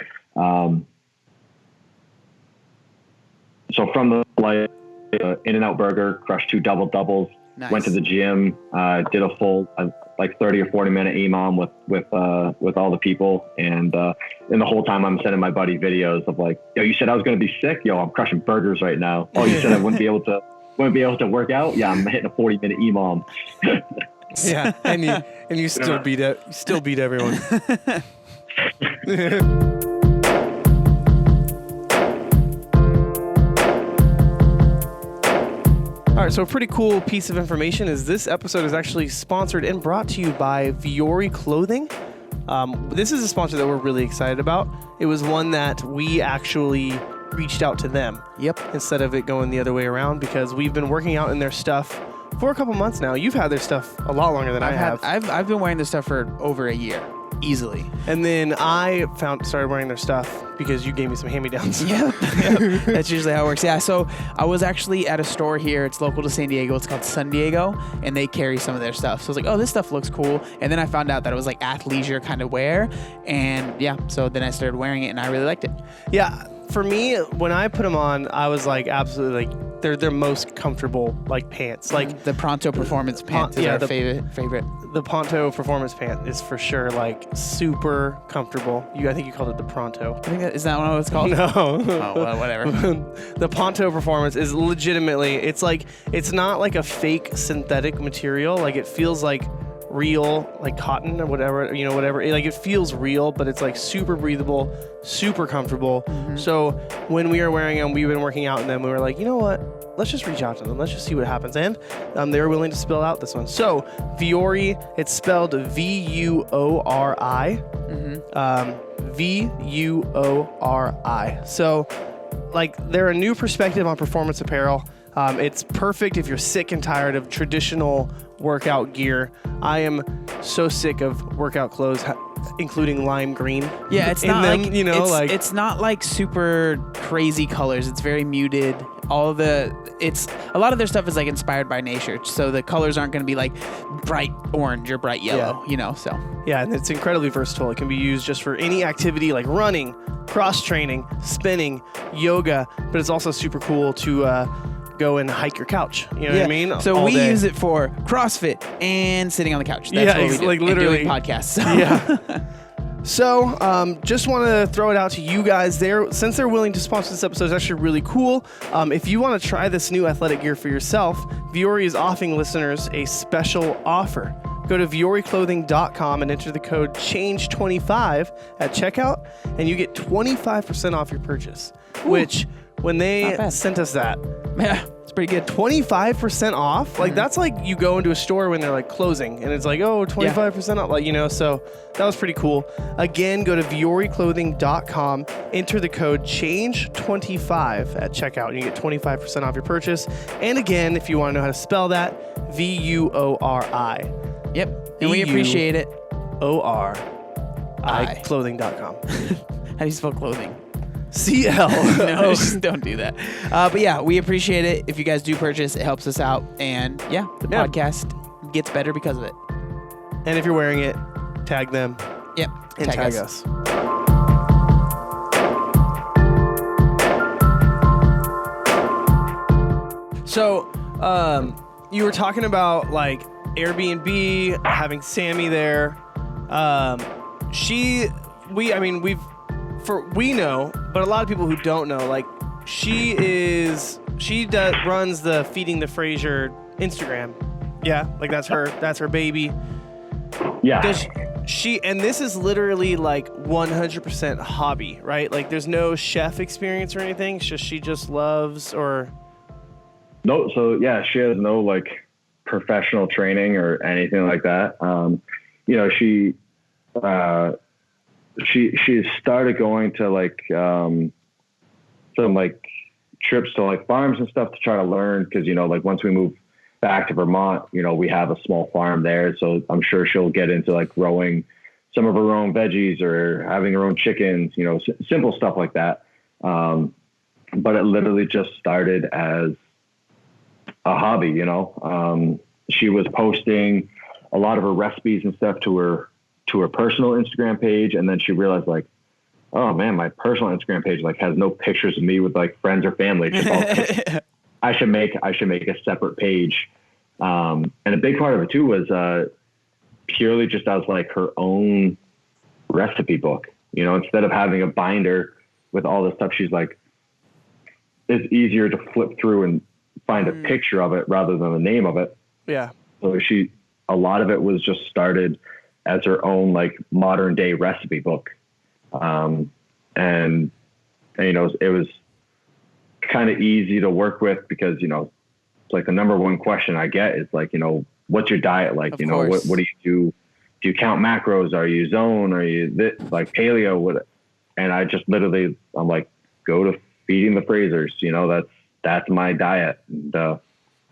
So from the flight, In-N-Out Burger, crushed 2 double doubles, went to the gym, did a full like 30 or 40 minute EMOM with all the people. And the whole time I'm sending my buddy videos of like, yo, you said I was going to be sick. Yo, I'm crushing burgers right now. Oh, you said I wouldn't be able to work out. Yeah. I'm hitting a 40 minute EMOM. Yeah. And you still beat it. You still beat everyone. All right, so a pretty cool piece of information is this episode is actually sponsored and brought to you by Fiore Clothing. This is a sponsor that we're really excited about. It was one that we actually reached out to them. Yep. Instead of it going the other way around, because we've been working out in their stuff for a couple months now. You've had their stuff a lot longer than I have. I've been wearing this stuff for over a year. Easily. And then I started wearing their stuff because you gave me some hand-me-downs. Yep. That's usually how it works. Yeah, so I was actually at a store here. It's local to San Diego. It's called San Diego, and they carry some of their stuff. So I was like, oh, this stuff looks cool. And then I found out that it was like athleisure kind of wear. And yeah, so then I started wearing it, and I really liked it. Yeah, for me, when I put them on, I was like, absolutely, like, they're their most comfortable, like, pants. Like the Pronto Performance pant is our favorite. The Ponto Performance pant is for sure, like, super comfortable. I think you called it the Pronto. I think is that what it's called? No. Oh, well, whatever. The Ponto Performance is legitimately, it's not like a fake synthetic material. Like, it feels like real, like cotton or whatever, whatever. Like, it feels real, but it's like super breathable, super comfortable. Mm-hmm. So when we were wearing them, we've been working out in them. We were like, you know what? Let's just reach out to them. Let's just see what happens. And they were willing to spell out this one. So Fiore, it's spelled V-U-O-R-I. Mm-hmm. V-U-O-R-I. So like they're a new perspective on performance apparel. It's perfect if you're sick and tired of traditional workout gear. I am so sick of workout clothes, including lime green. Yeah, it's not them, like, it's not like super crazy colors. It's very muted. A lot of their stuff is like inspired by nature. So the colors aren't going to be like bright orange or bright yellow, so. Yeah, and it's incredibly versatile. It can be used just for any activity like running, cross training, spinning, yoga, but it's also super cool to go and hike your couch. You know what I mean? So we use it for CrossFit and sitting on the couch. That's what we do. Like literally and doing podcasts. Yeah. So, just want to throw it out to you guys there. Since they're willing to sponsor this episode, it's actually really cool. If you want to try this new athletic gear for yourself, Fiore is offering listeners a special offer. Go to VioreClothing.com and enter the code CHANGE25 at checkout, and you get 25% off your purchase. Ooh. Which, when they sent us that, yeah, it's pretty good. 25% off? Like, that's like you go into a store when they're like closing and it's like, oh, 25% off. Like, so that was pretty cool. Again, go to VioreClothing.com, enter the code CHANGE25 at checkout, and you get 25% off your purchase. And again, if you want to know how to spell that, VUORI. Yep. And we appreciate it. ORI. Clothing.com. How do you spell clothing? CL. No, just don't do that. But yeah, we appreciate it. If you guys do purchase, it helps us out. And the podcast gets better because of it. And if you're wearing it, tag them. Yep. And tag us. So, you were talking about like Airbnb, having Sammy there. We know, but a lot of people who don't know, like runs the Feeding the Frazier Instagram. Yeah, like that's her baby. Yeah. Does she, and this is literally like 100% hobby, right? Like there's no chef experience or anything. She just loves or. No. So yeah, she has no like professional training or anything like that. You know, she started going to like, some like trips to like farms and stuff to try to learn. Cause you know, like once we move back to Vermont, you know, we have a small farm there. So I'm sure she'll get into like growing some of her own veggies or having her own chickens, you know, simple stuff like that. But it literally just started as a hobby, you know. She was posting a lot of her recipes and stuff to her personal Instagram page. And then she realized like, oh man, my personal Instagram page like has no pictures of me with like friends or family. I should make a separate page. And a big part of it too was purely just as like her own recipe book, you know, instead of having a binder with all this stuff, she's like, it's easier to flip through and find a picture of it rather than the name of it. Yeah. So a lot of it was just started as her own like modern day recipe book. And you know, it was kind of easy to work with because, you know, it's like the number one question I get is like, you know, what's your diet like? You know, what do you do? Do you count macros? Are you zone? Are you this, like paleo? What? And I just literally, I'm like, go to feeding the Frasers. You know, that's my diet. And, so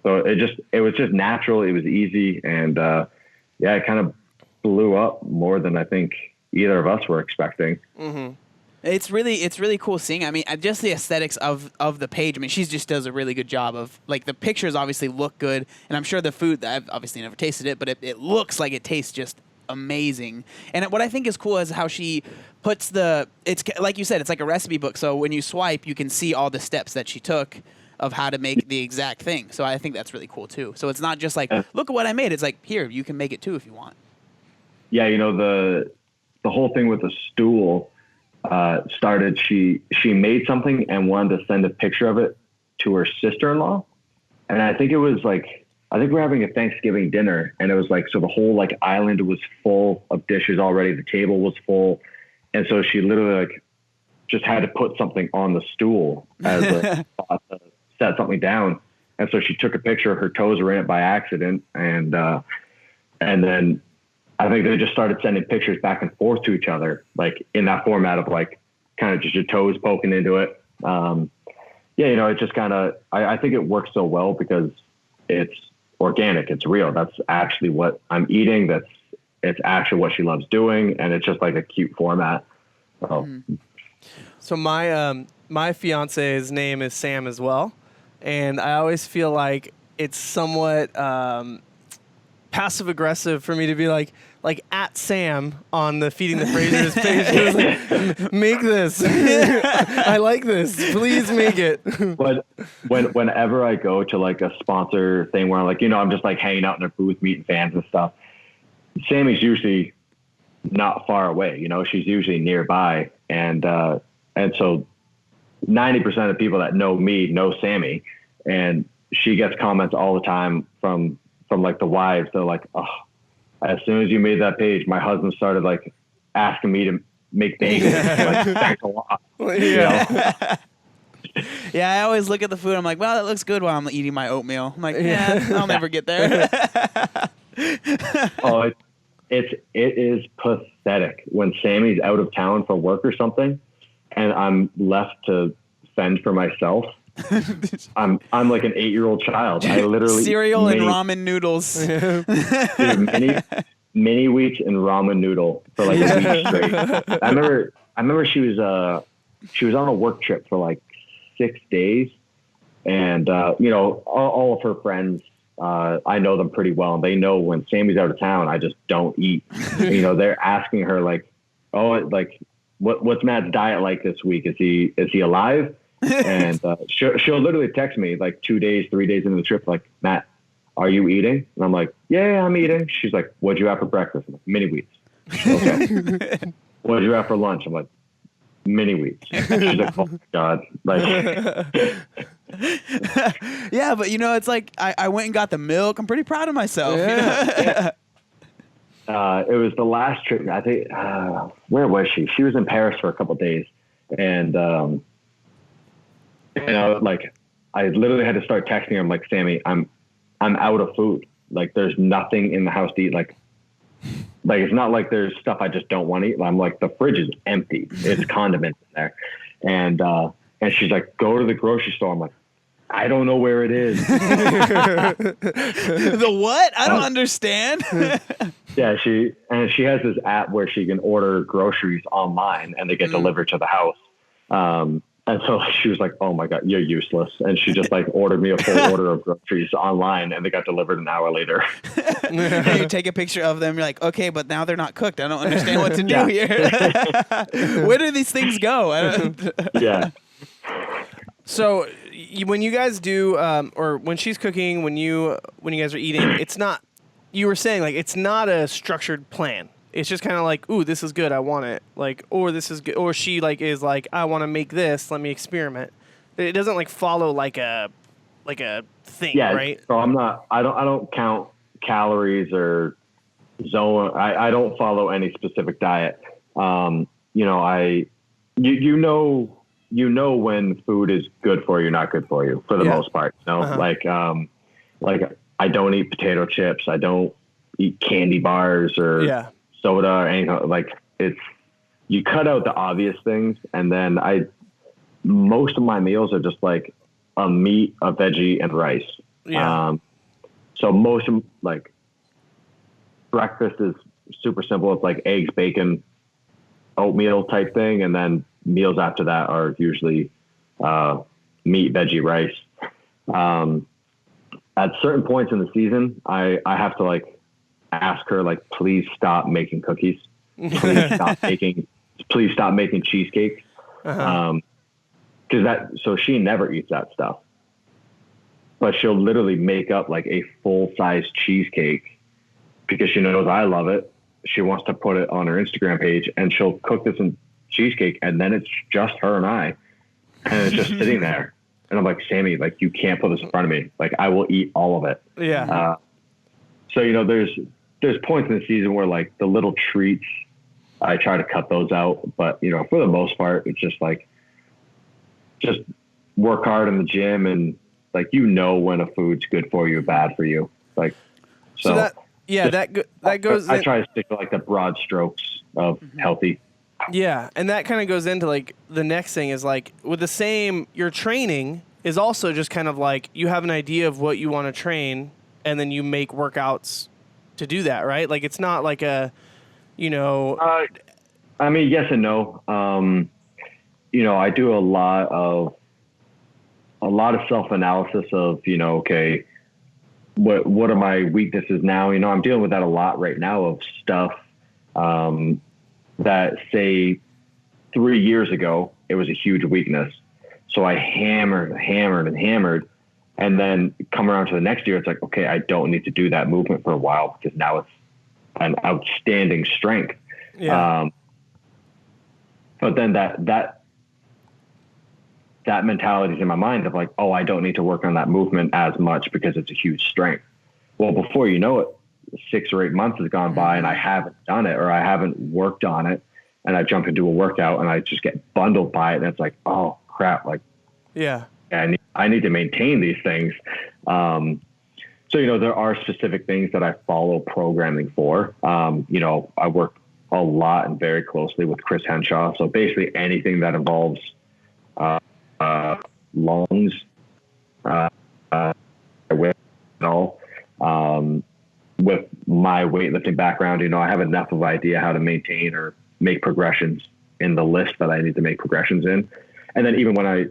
it was just natural. It was easy. And, yeah, it kind of blew up more than I think either of us were expecting. Mm-hmm. It's really cool seeing. I mean, just the aesthetics of the page. I mean, she just does a really good job of like the pictures obviously look good, and I'm sure the food, I've obviously never tasted it, but it looks like it tastes just amazing. And what I think is cool is how she puts it's like you said, it's like a recipe book. So when you swipe, you can see all the steps that she took of how to make the exact thing. So I think that's really cool too. So it's not just like, look at what I made. It's like, here, you can make it too if you want. Yeah, you know, the whole thing with the stool started, she made something and wanted to send a picture of it to her sister-in-law. And I think we're having a Thanksgiving dinner, and it was like, so the whole like island was full of dishes already. The table was full. And so she literally like just had to put something on the stool as a spot to set something down. And so she took a picture of her toes were in it by accident. And then I think they just started sending pictures back and forth to each other, like in that format of like kind of just your toes poking into it. Yeah, you know, it just kind of, I think it works so well because it's organic. It's real. That's actually what I'm eating. It's actually what she loves doing. And it's just like a cute format. So my fiance's name is Sam as well. And I always feel like it's somewhat passive aggressive for me to be like at Sam on the Feeding the Frasers page. It was like, make this. I like this. Please make it. But whenever I go to like a sponsor thing where I'm like, you know, I'm just like hanging out in a booth, meeting fans and stuff, Sammy's usually not far away. You know, she's usually nearby. And so 90% of people that know me know Sammy, and she gets comments all the time from like the wives. They're like, oh, as soon as you made that page, my husband started like asking me to make bagels. Like, thanks a lot. Yeah. You know? Yeah, I always look at the food. I'm like, well, that looks good while I'm eating my oatmeal. I'm like, yeah, I'll never get there. Oh, it is pathetic when Sammy's out of town for work or something, and I'm left to fend for myself. I'm like an 8-year-old child. I literally cereal and ramen noodles. Dude, mini wheats and ramen noodle for like a week straight. I remember she was on a work trip for like 6 days, and you know, all of her friends, I know them pretty well, and they know when Sammy's out of town, I just don't eat. You know, they're asking her like, oh, like what's Matt's diet like this week? Is he alive? And she'll literally text me like 2 days, 3 days into the trip, like, Matt, are you eating? And I'm like, yeah, I'm eating. She's like, what'd you have for breakfast? I'm like, mini wheats. Okay. What'd you have for lunch? I'm like, mini wheats. She's like, oh my God. Like, Yeah, but it's like I went and got the milk. I'm pretty proud of myself. Yeah. It was the last trip. I think, where was she? She was in Paris for a couple of days. And, like I literally had to start texting her. I'm like, Sammy, I'm out of food. Like there's nothing in the house to eat. Like it's not like there's stuff I just don't want to eat. I'm like, the fridge is empty. It's condiments in there. And she's like, go to the grocery store. I'm like, I don't know where it is. The what? I don't understand. Yeah, she has this app where she can order groceries online and they get delivered to the house. And so she was like, oh my God, you're useless. And she just like ordered me a full order of groceries online and they got delivered an hour later. And you take a picture of them. You're like, okay, but now they're not cooked. I don't understand what to do here. Where do these things go? Yeah. So when you guys do, or when she's cooking, when you guys are eating, it's not, you were saying like, it's not a structured plan. It's just kind of like, ooh, this is good, I want it. Like, or this is good. Or she like is like, I want to make this. Let me experiment. It doesn't like follow like a thing, right? So I don't count calories or zone. I don't follow any specific diet. You know when food is good for you, not good for you for the most part. You know, like I don't eat potato chips. I don't eat candy bars or soda or anything. Like you cut out the obvious things. And then most of my meals are just like a meat, a veggie, and rice. Yeah. So most of like breakfast is super simple. It's like eggs, bacon, oatmeal type thing. And then meals after that are usually meat, veggie, rice. At certain points in the season, I have to like ask her, like, please stop making cookies. Please stop making cheesecakes. So she never eats that stuff, but she'll literally make up like a full-size cheesecake because she knows I love it. She wants to put it on her Instagram page, and she'll cook this in cheesecake, and then it's just her and I, and it's just sitting there. And I'm like, Sammy, like, you can't put this in front of me. Like, I will eat all of it. Yeah. So, there's points in the season where like the little treats, I try to cut those out. But, for the most part, it's just like, just work hard in the gym and like, when a food's good for you or bad for you. Like, so that goes. I try to stick to like the broad strokes of healthy. Yeah. And that kind of goes into like the next thing is like with the same, your training is also just kind of like you have an idea of what you want to train and then you make workouts to do that, right? Like it's not like I mean, yes and no. I do a lot of self-analysis of, okay, what are my weaknesses now? I'm dealing with that a lot right now of stuff, that say 3 years ago, it was a huge weakness. So I hammered. And then come around to the next year, it's like, okay, I don't need to do that movement for a while because now it's an outstanding strength. Yeah. But then that mentality is in my mind of like, oh, I don't need to work on that movement as much because it's a huge strength. Well, before you know it, 6 or 8 months has gone by and I haven't done it or I haven't worked on it, and I jump into a workout and I just get bundled by it. And it's like, oh crap. Like, yeah, I need to maintain these things. So, there are specific things that I follow programming for. I work a lot and very closely with Chris Henshaw. So basically anything that involves, lungs, with all, with my weightlifting background, I have enough of an idea how to maintain or make progressions in the list that I need to make progressions in. And then even when I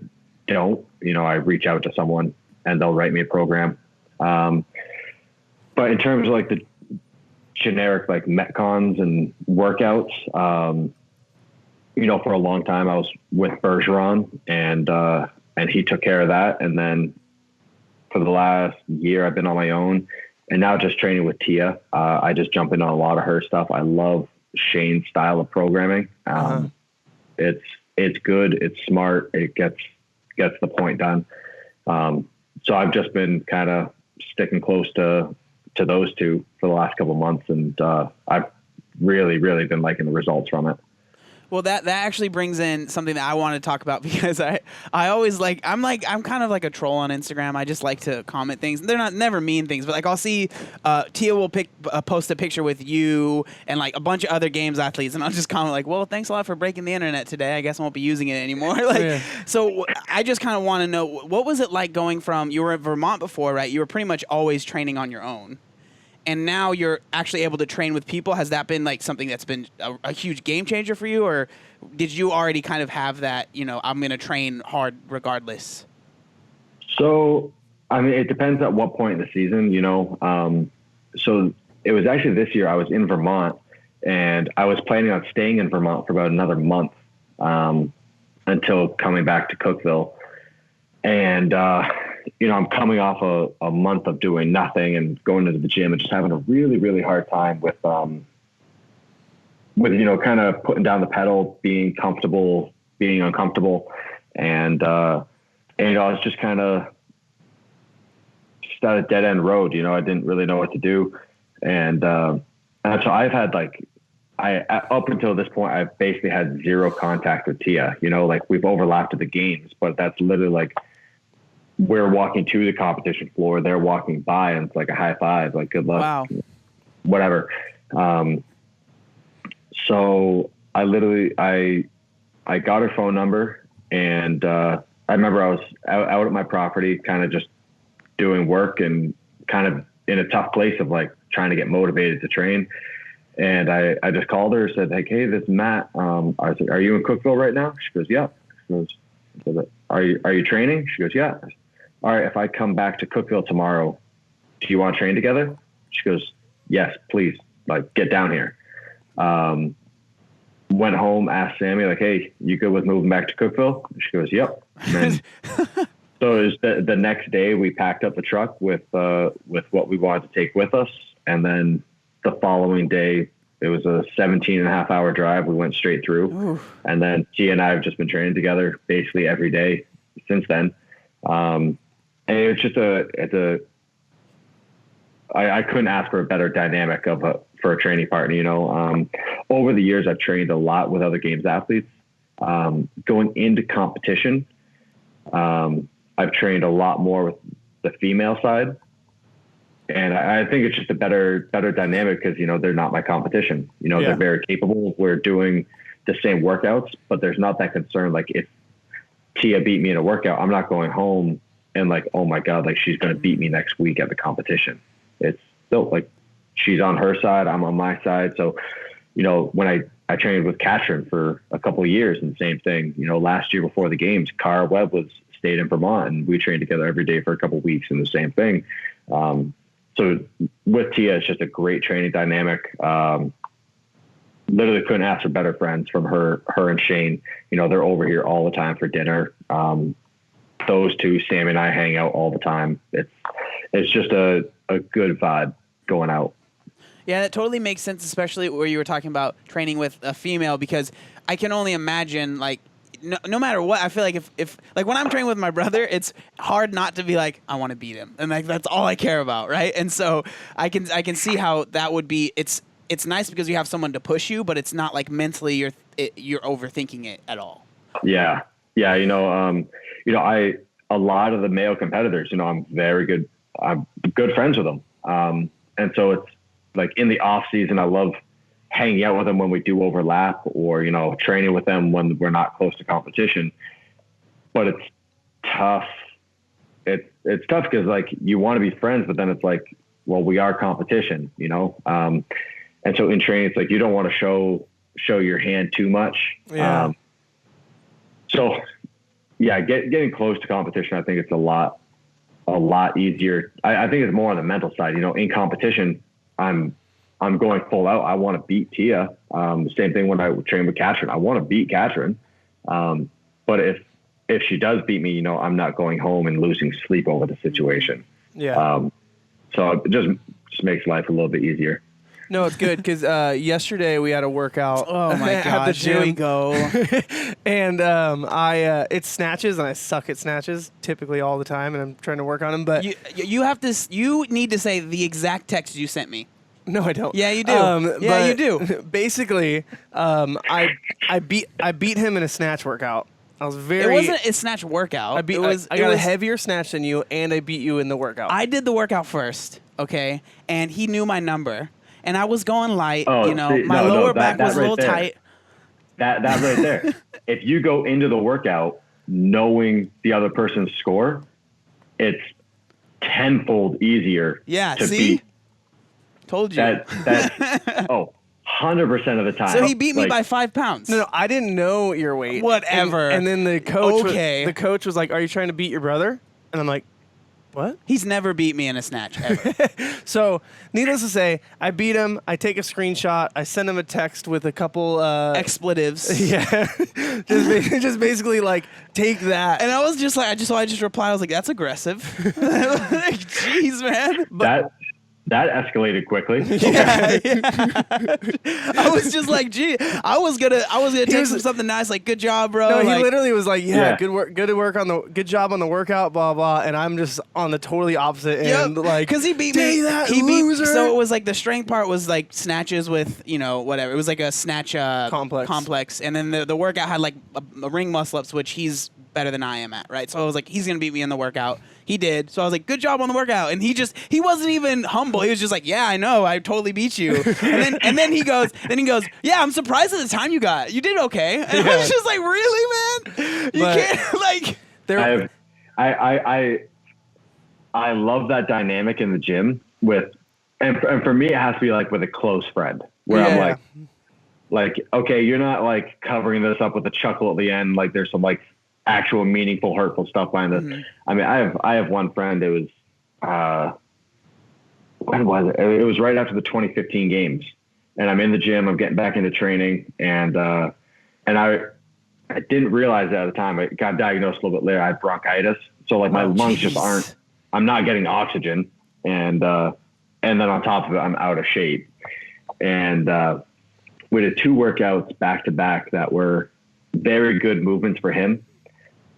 don't, I reach out to someone and they'll write me a program. But in terms of like the generic, like Metcons and workouts, for a long time I was with Bergeron and he took care of that. And then for the last year I've been on my own and now just training with Tia. I just jump in on a lot of her stuff. I love Shane's style of programming. it's good, it's smart, it gets the point done. So I've just been kind of sticking close to those two for the last couple of months, and I've really been liking the results from it. Well, that actually brings in something that I want to talk about, because I always I'm kind of like a troll on Instagram. I just like to comment things. They're never mean things, but like I'll see Tia will post a picture with you and like a bunch of other games athletes, and I'll just comment like, well, thanks a lot for breaking the internet today. I guess I won't be using it anymore. So I just kind of want to know, what was it like going from, you were in Vermont before, right? You were pretty much always training on your own, and now you're actually able to train with people. Has that been like something that's been a huge game changer for you, or did you already kind of have that, I'm going to train hard regardless? So, I mean, it depends at what point in the season, so it was actually this year I was in Vermont, and I was planning on staying in Vermont for about another month, until coming back to Cookeville. And, I'm coming off a month of doing nothing and going into the gym and just having a really hard time with kind of putting down the pedal, being comfortable, being uncomfortable. And I was just kind of at a dead end road. I didn't really know what to do. And so I've had up until this point, I've basically had zero contact with Tia, we've overlapped at the games, but that's literally we're walking to the competition floor, they're walking by, and it's like a high five, like good luck, wow, whatever. So I got her phone number, and I remember I was out at my property, kind of just doing work and kind of in a tough place of trying to get motivated to train. And I just called her and said, like, hey, this is Matt. I was like, are you in Cookeville right now? She goes, yeah. She goes, are you training? She goes, yeah. All right, if I come back to Cookeville tomorrow, do you want to train together? She goes, yes, please, get down here. Went home, asked Sammy, hey, you good with moving back to Cookeville? She goes, yep. And so it was the next day we packed up the truck with what we wanted to take with us. And then the following day, it was a 17.5-hour drive. We went straight through. Oof. And then Tia and I have just been training together basically every day since then. And it's just I couldn't ask for a better dynamic for a training partner. Over the years, I've trained a lot with other games athletes. Going into competition, I've trained a lot more with the female side. And I think it's just a better dynamic because, they're not my competition. They're very capable. We're doing the same workouts, but there's not that concern. If Tia beat me in a workout, I'm not going home and oh my God, she's going to beat me next week at the competition. It's still she's on her side, I'm on my side. So, when I trained with Katrin for a couple of years, and the same thing, last year before the games, Cara Webb stayed in Vermont, and we trained together every day for a couple of weeks, and the same thing. So with Tia, it's just a great training dynamic. Literally couldn't ask for better friends from her and Shane. They're over here all the time for dinner. Those two, Sam and I, hang out all the time. It's just a good vibe going out. Yeah, that totally makes sense, especially where you were talking about training with a female, because I can only imagine no matter what, I feel like if when I'm training with my brother, it's hard not to be I want to beat him, and that's all I care about, right? And so I can see how that would be. It's nice because you have someone to push you, but it's not mentally you're overthinking it at all. Yeah. A lot of the male competitors, I'm good friends with them. And so it's in the off season, I love hanging out with them when we do overlap, or, training with them when we're not close to competition. But it's tough. It's tough because you want to be friends, but then it's well, we are competition, and so in training, it's you don't want to show your hand too much. Yeah. So yeah, getting close to competition, I think it's a lot easier. I think it's more on the mental side. In competition, I'm going full out. I want to beat Tia. Same thing when I train with Katrin. I want to beat Katrin. But if she does beat me, I'm not going home and losing sleep over the situation. Yeah. So it just makes life a little bit easier. No, it's good because yesterday we had a workout. Oh my at the gosh, here we gym. go. And it's snatches, and I suck at snatches typically all the time, and I'm trying to work on them. But You need to say the exact text you sent me. no, I don't. Yeah, you do. Yeah, you do. Basically, I beat him in a snatch workout. I was very. It wasn't a snatch workout. I got a heavier snatch than you, and I beat you in the workout. I did the workout first, okay, and he knew my number, and I was going light. Oh, you know, see, my lower back was a right little there. tight. That right there. If you go into the workout knowing the other person's score, it's tenfold easier. Yeah, to see? beat. Told you. That's 100% of the time. So he beat me Like, by 5 pounds. No, I didn't know your weight. Whatever. And then the coach, Okay. the coach was like, "Are you trying to beat your brother?" And I'm like, "What?" He's never beat me in a snatch ever. So, needless to say, I beat him. I take a screenshot. I send him a text with a couple Expletives. yeah, just basically like take that. And I was just like, I just replied. I was like, that's aggressive. Like, jeez, man. But that escalated quickly. yeah. I was just like, gee, I was gonna text him something nice, like, good job, bro. No, he like, literally was like, Yeah. good job on the workout, blah blah. And I'm just on the totally opposite end, like, because he beat "Dang me. that He beat. loser." So it was like the strength part was like snatches with whatever. It was like a snatch complex, and then the workout had like a ring muscle ups, which he's better than I am at, right? So I was like, he's gonna beat me in the workout. He did. So I was like, good job on the workout. And he wasn't even humble. He was just like, yeah, I know, I totally beat you. and then he goes, yeah, I'm surprised at the time you got. You did okay. And I was just like, really, man? You can't like. I love that dynamic in the gym and for me it has to be like with a close friend where I'm like, okay, you're not like covering this up with a chuckle at the end. Like there's some like actual meaningful, hurtful stuff behind this. Mm-hmm. I mean, I have one friend. It was, when was it? It was right after the 2015 games, and I'm in the gym. I'm getting back into training, and I didn't realize that at the time. I got diagnosed a little bit later. I had bronchitis, so like my lungs just aren't. I'm not getting oxygen, and then on top of it, I'm out of shape. And we did 2 workouts back to back that were very good movements for him.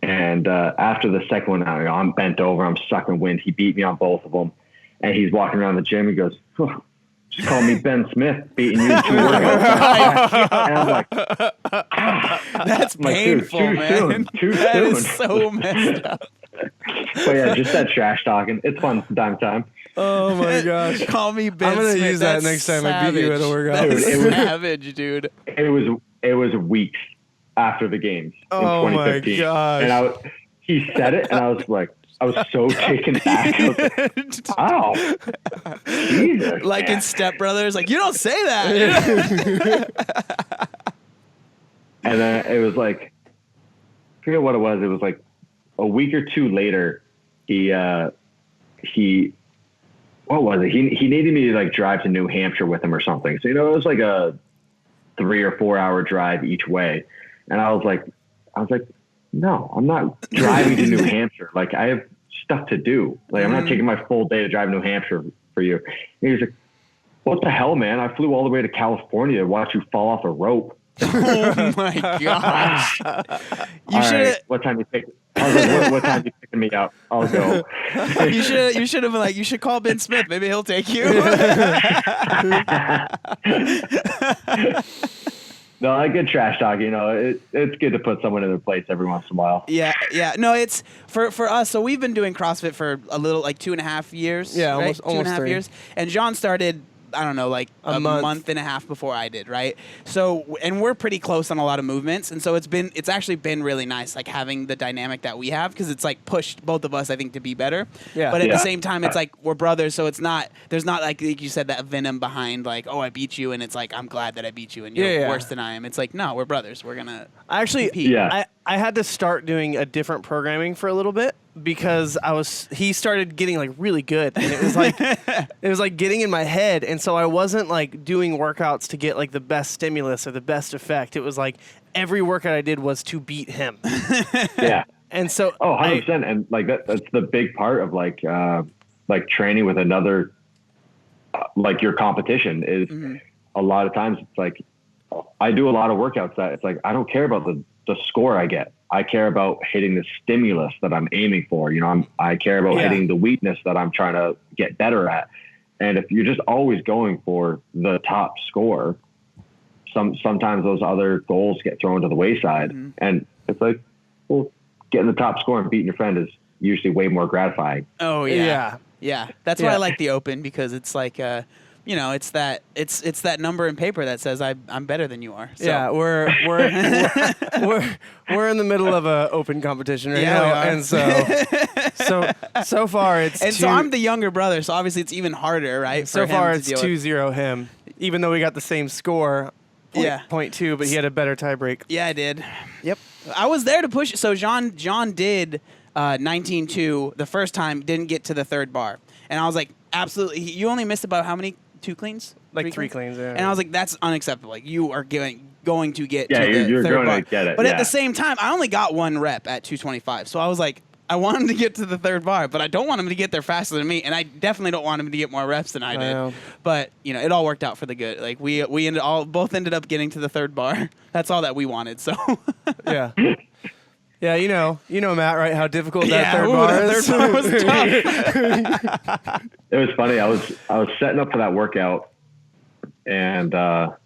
And after the second one, I'm bent over, I'm sucking wind. He beat me on both of them. And he's walking around the gym. He goes, oh, just call me Ben Smith, beating you in 2 workouts. And I'm like, that's painful, man. Too that soon. Is so messed up. But yeah, just that trash talking. It's fun from time to time. Oh my gosh. Call me Ben I'm gonna Smith. use that That's next time savage. I beat you at a workout. That's Dude, it was- savage, dude. It was weeks after the games in Oh my 2015. gosh. And he said it, and I was so taken back. I was like, wow. Jesus. Like man. in Step Brothers, like, you don't say that. And then it was like, I forget what it was. It was like a week or 2 later, he what was it? He needed me to like drive to New Hampshire with him or something. So, it was like a 3 or 4 hour drive each way. And I was like, no, I'm not driving to New Hampshire. Like I have stuff to do. Like I'm not taking my full day to drive to New Hampshire for you. And he was like, what the hell, man? I flew all the way to California to watch you fall off a rope. Oh my gosh. You should have. What time you pick? I was like, what time you picking me up? I'll go. You should have been like, you should call Ben Smith. Maybe he'll take you. No, I get trash talk. It's good to put someone in their place every once in a while. Yeah. No, it's for us. So we've been doing CrossFit for a little, like 2.5 years. Yeah, right? almost 2.5 3 years. And John started, I don't know, like a month and a half before I did, right? So, and we're pretty close on a lot of movements, and so it's actually been really nice, like having the dynamic that we have, because it's like pushed both of us, I think, to be better. Yeah. But at the same time, it's like we're brothers, so there's not like you said, that venom behind, like, oh, I beat you, and it's like, I'm glad that I beat you, and you're worse than I am. It's like, no, we're brothers. We're gonna compete. I had to start doing a different programming for a little bit because he started getting like really good, and it was like getting in my head, and so I wasn't like doing workouts to get like the best stimulus or the best effect. It was like every workout I did was to beat him. Yeah. And so 100%. And like that's the big part of like training with another like your competition is. A lot of times it's like, I do a lot of workouts that it's like, I don't care about the score I get. I care about hitting the stimulus that I'm aiming for. You know, I care about hitting the weakness that I'm trying to get better at. And if you're just always going for the top score, sometimes those other goals get thrown to the wayside. And it's like, well, getting the top score and beating your friend is usually way more gratifying. Oh yeah. That's why I like the open, because it's like, you know, it's that number in paper that says I'm better than you are. So. Yeah, we're in the middle of a open competition right now, and so far it's so I'm the younger brother, so obviously it's even harder, right? So far it's 2-0 him, even though we got the same score. 0.2, but he had a better tie break. Yeah, I did. Yep, I was there to push. So John did 19-2 the first time, didn't get to the third bar, and I was like, absolutely. You only missed about how many? 2 cleans? Like 3 cleans, yeah. And I was like, that's unacceptable. Like, you are going to get to the you're third going bar. to get it. But at the same time, I only got 1 rep at 225. So I was like, I want him to get to the third bar, but I don't want him to get there faster than me, and I definitely don't want him to get more reps than I did. But, you know, it all worked out for the good. Like, we both ended up getting to the third bar. That's all that we wanted, so. Yeah. Yeah, you know, Matt, right? How difficult that third bar is. Third bar was tough. It was funny. I was setting up for that workout, and so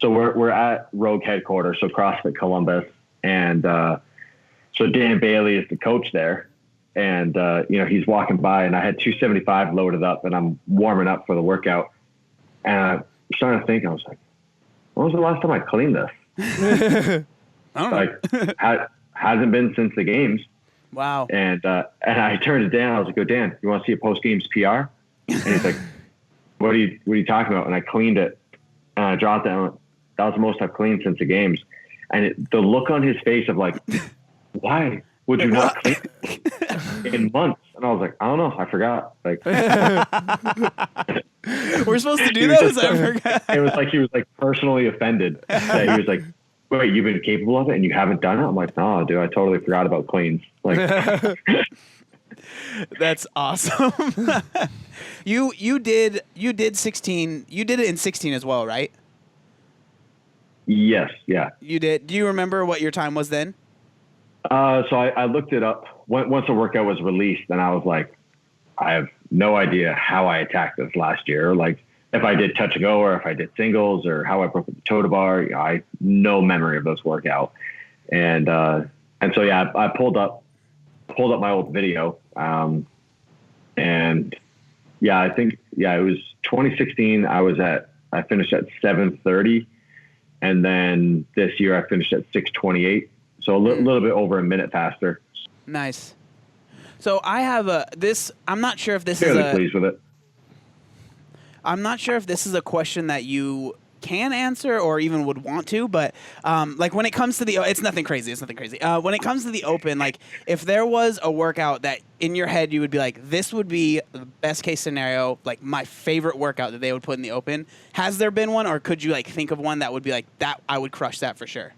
we're at Rogue headquarters, so CrossFit Columbus, and so Dan Bailey is the coach there, and you know, he's walking by, and I had 275 loaded up, and I'm warming up for the workout, and I'm starting to think, I was like, when was the last time I cleaned this? I don't know. Hasn't been since the games. Wow. And I turned to Dan. I was like, "Oh, Dan, you want to see a post games PR?" And he's like, what are you talking about? And I cleaned it, and I dropped it. And I went, that was the most I've cleaned since the games. And the look on his face of like, why would you not clean it in months? And I was like, I don't know. I forgot. Like, we're supposed to do those. I forgot. It was like he was like personally offended that he was like, wait, you've been capable of it and you haven't done it? I'm like, no, dude, I totally forgot about cleans. Like, that's awesome. You did 16. You did it in 16 as well, right? Yes. Yeah. You did. Do you remember what your time was then? So I looked it up once the workout was released, and I was like, I have no idea how I attacked this last year. Like, if I did touch and go, or if I did singles, or how I broke the toe to bar, you know, I no memory of those workout. And so, yeah, I pulled up my old video. And yeah, I think, it was 2016. I finished at 7:30. And then this year I finished at 6:28. So a little bit over a minute faster. Nice. So I have I'm not sure if this Fairly pleased with it. I'm not sure if this is a question that you can answer or even would want to, but like when it comes to it's nothing crazy. When it comes to the open, like if there was a workout that in your head you would be like, this would be the best case scenario, like my favorite workout that they would put in the open. Has there been one, or could you like think of one that would be like that? I would crush that for sure.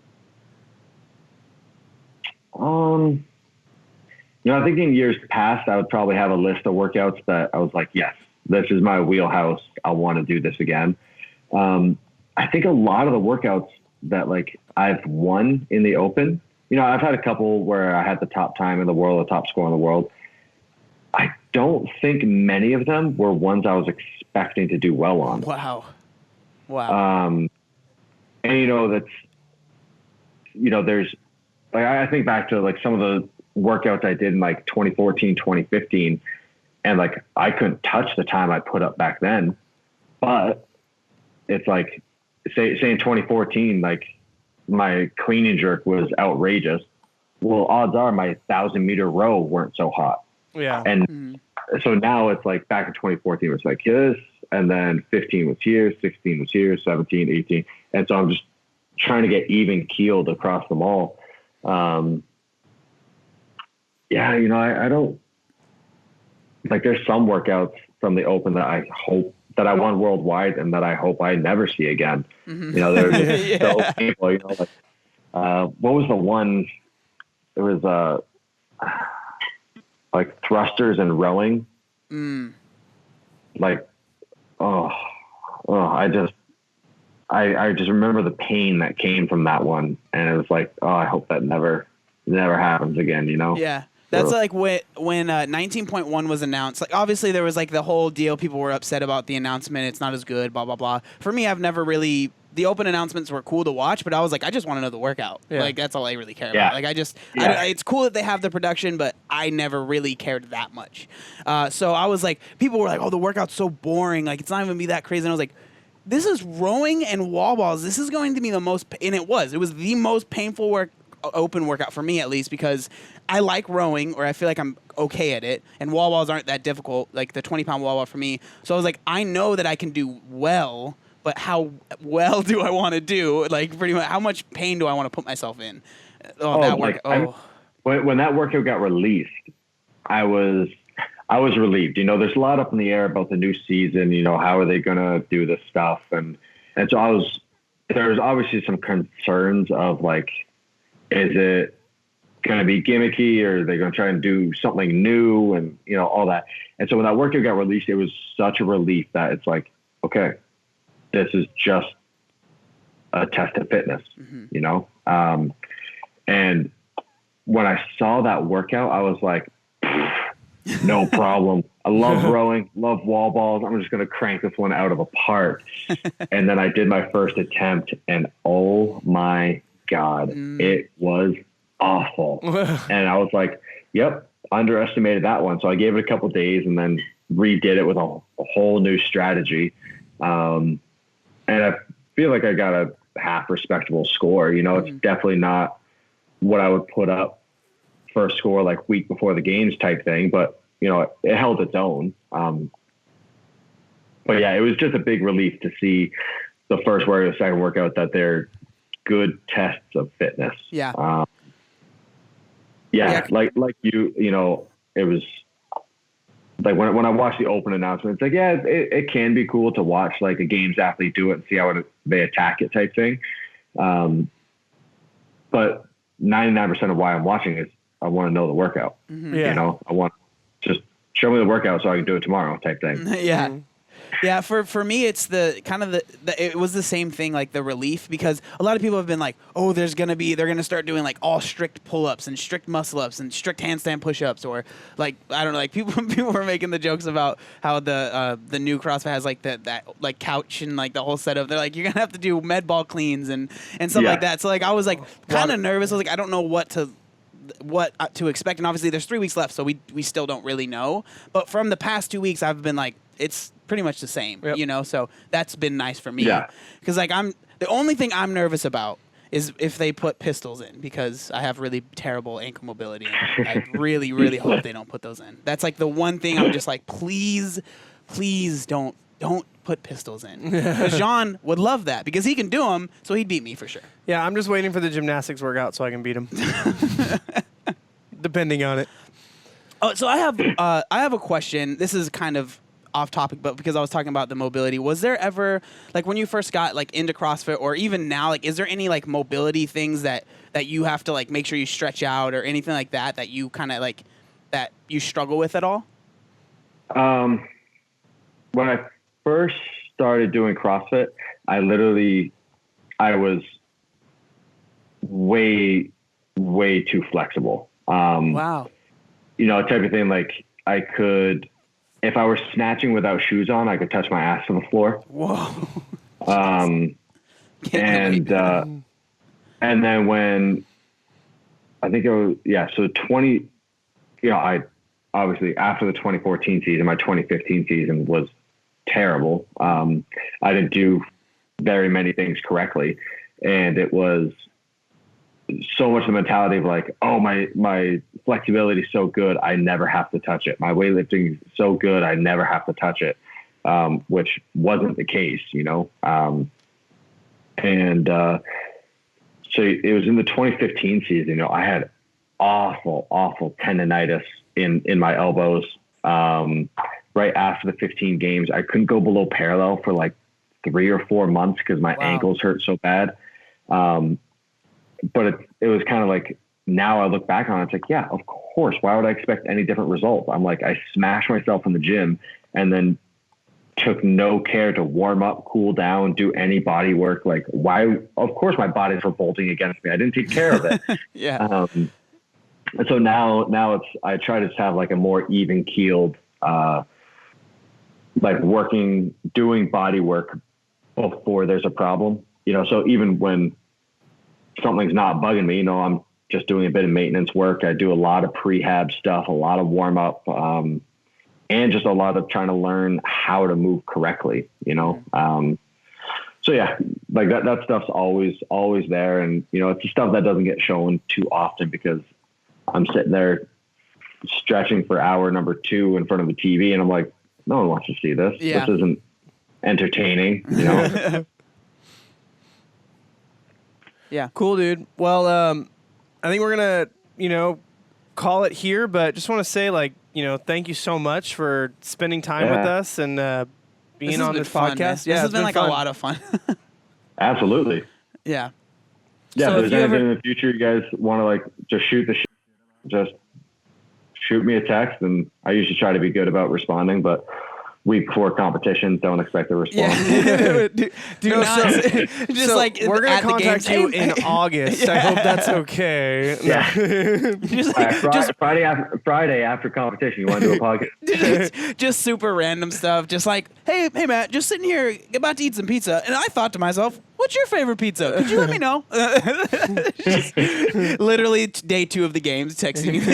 You know, I think in years past, I would probably have a list of workouts that I was like, yes, this is my wheelhouse. I want to do this again. I think a lot of the workouts that like I've won in the open, you know, I've had a couple where I had the top time in the world, the top score in the world. I don't think many of them were ones I was expecting to do well on. Wow. And you know, there's like, I think back to like some of the workouts I did in like 2014, 2015, and like I couldn't touch the time I put up back then. But it's like, say in 2014, like my clean and jerk was outrageous. Well, odds are my 1,000-meter row weren't so hot. Yeah. And so now it's like back in 2014, it was like this, and then 15 was here, 16 was here, 17, 18. And so I'm just trying to get even keeled across them all. Yeah, you know, I don't like, there's some workouts from the open that I hope that I won worldwide and that I hope I never see again. Mm-hmm. You know, they're just so painful, you know, like, what was the one? It was, like thrusters and rowing. Like, I just remember the pain that came from that one. And it was like, I hope that never happens again, you know? Yeah. That's like when 19.1 was announced. Like, obviously there was like the whole deal. People were upset about the announcement. It's not as good, blah, blah, blah. For me, I've never really, the open announcements were cool to watch, but I was like, I just want to know the workout. Yeah. Like, that's all I really care about. Like, it's cool that they have the production, but I never really cared that much. So I was like, people were like, oh, the workout's so boring. Like, it's not even be that crazy. And I was like, this is rowing and wall balls. This is going to be the most, and it was the most painful open workout for me, at least, because I like rowing, or I feel like I'm okay at it, and wall balls aren't that difficult, like the 20-pound wall ball for me. So I was like, I know that I can do well, but how well do I want to do? Like, pretty much, how much pain do I want to put myself in? When that workout got released, I was relieved. You know, there's a lot up in the air about the new season. You know, how are they going to do this stuff? And so there was obviously some concerns of like, is it going to be gimmicky, or are they going to try and do something new, and, you know, all that. And so when that workout got released, it was such a relief that it's like, okay, this is just a test of fitness, you know? And when I saw that workout, I was like, no problem. I love rowing, love wall balls. I'm just going to crank this one out of a park. And then I did my first attempt, and oh my God, it was awful. And I was like, yep, underestimated that one. So I gave it a couple of days and then redid it with a whole new strategy. And I feel like I got a half respectable score. You know, it's definitely not what I would put up for a score like week before the games type thing, but, you know, it held its own. But yeah, it was just a big relief to see the first workout, the second workout, that they're good tests of fitness. Yeah. Like you know, it was like when I watched the open announcement, it's like, yeah, it can be cool to watch like a games athlete do it and see how they attack it type thing. But 99% of why I'm watching is I want to know the workout. You know, I want just show me the workout so I can do it tomorrow type thing. Yeah, for me, it's the kind of it was the same thing, like the relief, because a lot of people have been like, oh, they're going to start doing like all strict pull-ups and strict muscle-ups and strict handstand push-ups, or like, I don't know, like people were making the jokes about how the new CrossFit has like that like couch and like the whole setup. They're like, you're going to have to do med ball cleans and stuff like that. So like, I was like kind of nervous. I was like, I don't know what to expect. And obviously there's 3 weeks left, so we still don't really know. But from the past 2 weeks, I've been like, it's pretty much the same, you know? So that's been nice for me. Yeah. Because like the only thing I'm nervous about is if they put pistols in, because I have really terrible ankle mobility, and I really, really hope they don't put those in. That's like the one thing I'm just like, please don't put pistols in. Because Jean would love that, because he can do them, so he'd beat me for sure. Yeah, I'm just waiting for the gymnastics workout so I can beat him. Depending on it. Oh, so I have a question. This is kind of off topic, but because I was talking about the mobility, was there ever, like when you first got like into CrossFit, or even now, like is there any like mobility things that you have to like make sure you stretch out, or anything like that you kind of like that you struggle with at all? When I first started doing CrossFit, I was way too flexible. Wow. You know, type of thing, like I could, if I were snatching without shoes on, I could touch my ass on the floor. Whoa. And then when I think it was, so 20, you know, I obviously after the 2014 season, my 2015 season was terrible. I didn't do very many things correctly. And it was so much the mentality of like, oh, my flexibility is so good, I never have to touch it. My weightlifting is so good, I never have to touch it, which wasn't the case, you know? So it was in the 2015 season, you know, I had awful tendonitis in my elbows. Right after the 15 games, I couldn't go below parallel for like 3 or 4 months because my ankles hurt so bad. But it was kind of like, now I look back on it, it's like, yeah, of course. Why would I expect any different result? I'm like, I smashed myself in the gym, and then took no care to warm up, cool down, do any body work. Like, why? Of course, my body's revolting against me. I didn't take care of it. Yeah. And so now I try to have like a more even keeled, like doing body work before there's a problem, so even when something's not bugging me, I'm just doing a bit of maintenance work. I do a lot of prehab stuff, a lot of warm up, and just a lot of trying to learn how to move correctly, so yeah, like that stuff's always there. And, it's the stuff that doesn't get shown too often because I'm sitting there stretching for hour number 2 in front of the TV. And I'm like, no one wants to see this. Yeah. This isn't entertaining, Yeah. Cool, dude. Well, I think we're going to, call it here, but just want to say, like, thank you so much for spending time with us and being on this fun, podcast. Man. Yeah, this has been like fun. a lot of fun. Absolutely. Yeah. Yeah. So if if there's you anything in the future you guys want to like just shoot the shit, just shoot me a text, and I usually try to be good about responding, but week before competition, don't expect a response. Yeah. do not, just so like we're gonna at the contact games, you in August. I hope that's okay. Yeah. just like, Friday after competition, you want to do a podcast? just super random stuff. Just like, hey, Matt, just sitting here about to eat some pizza, and I thought to myself, what's your favorite pizza? Could you let me know? Just literally day 2 of the games, texting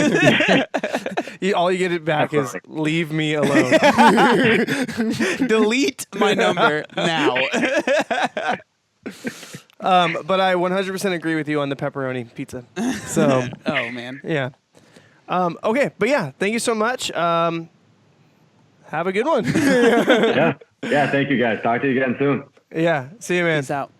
me. All you get it back is leave me alone. Delete my number now. But I 100% agree with you on the pepperoni pizza. So, Oh man. yeah. Okay, but yeah, thank you so much. Have a good one. Yeah. Thank you guys. Talk to you again soon. Yeah, see you, man. Peace out.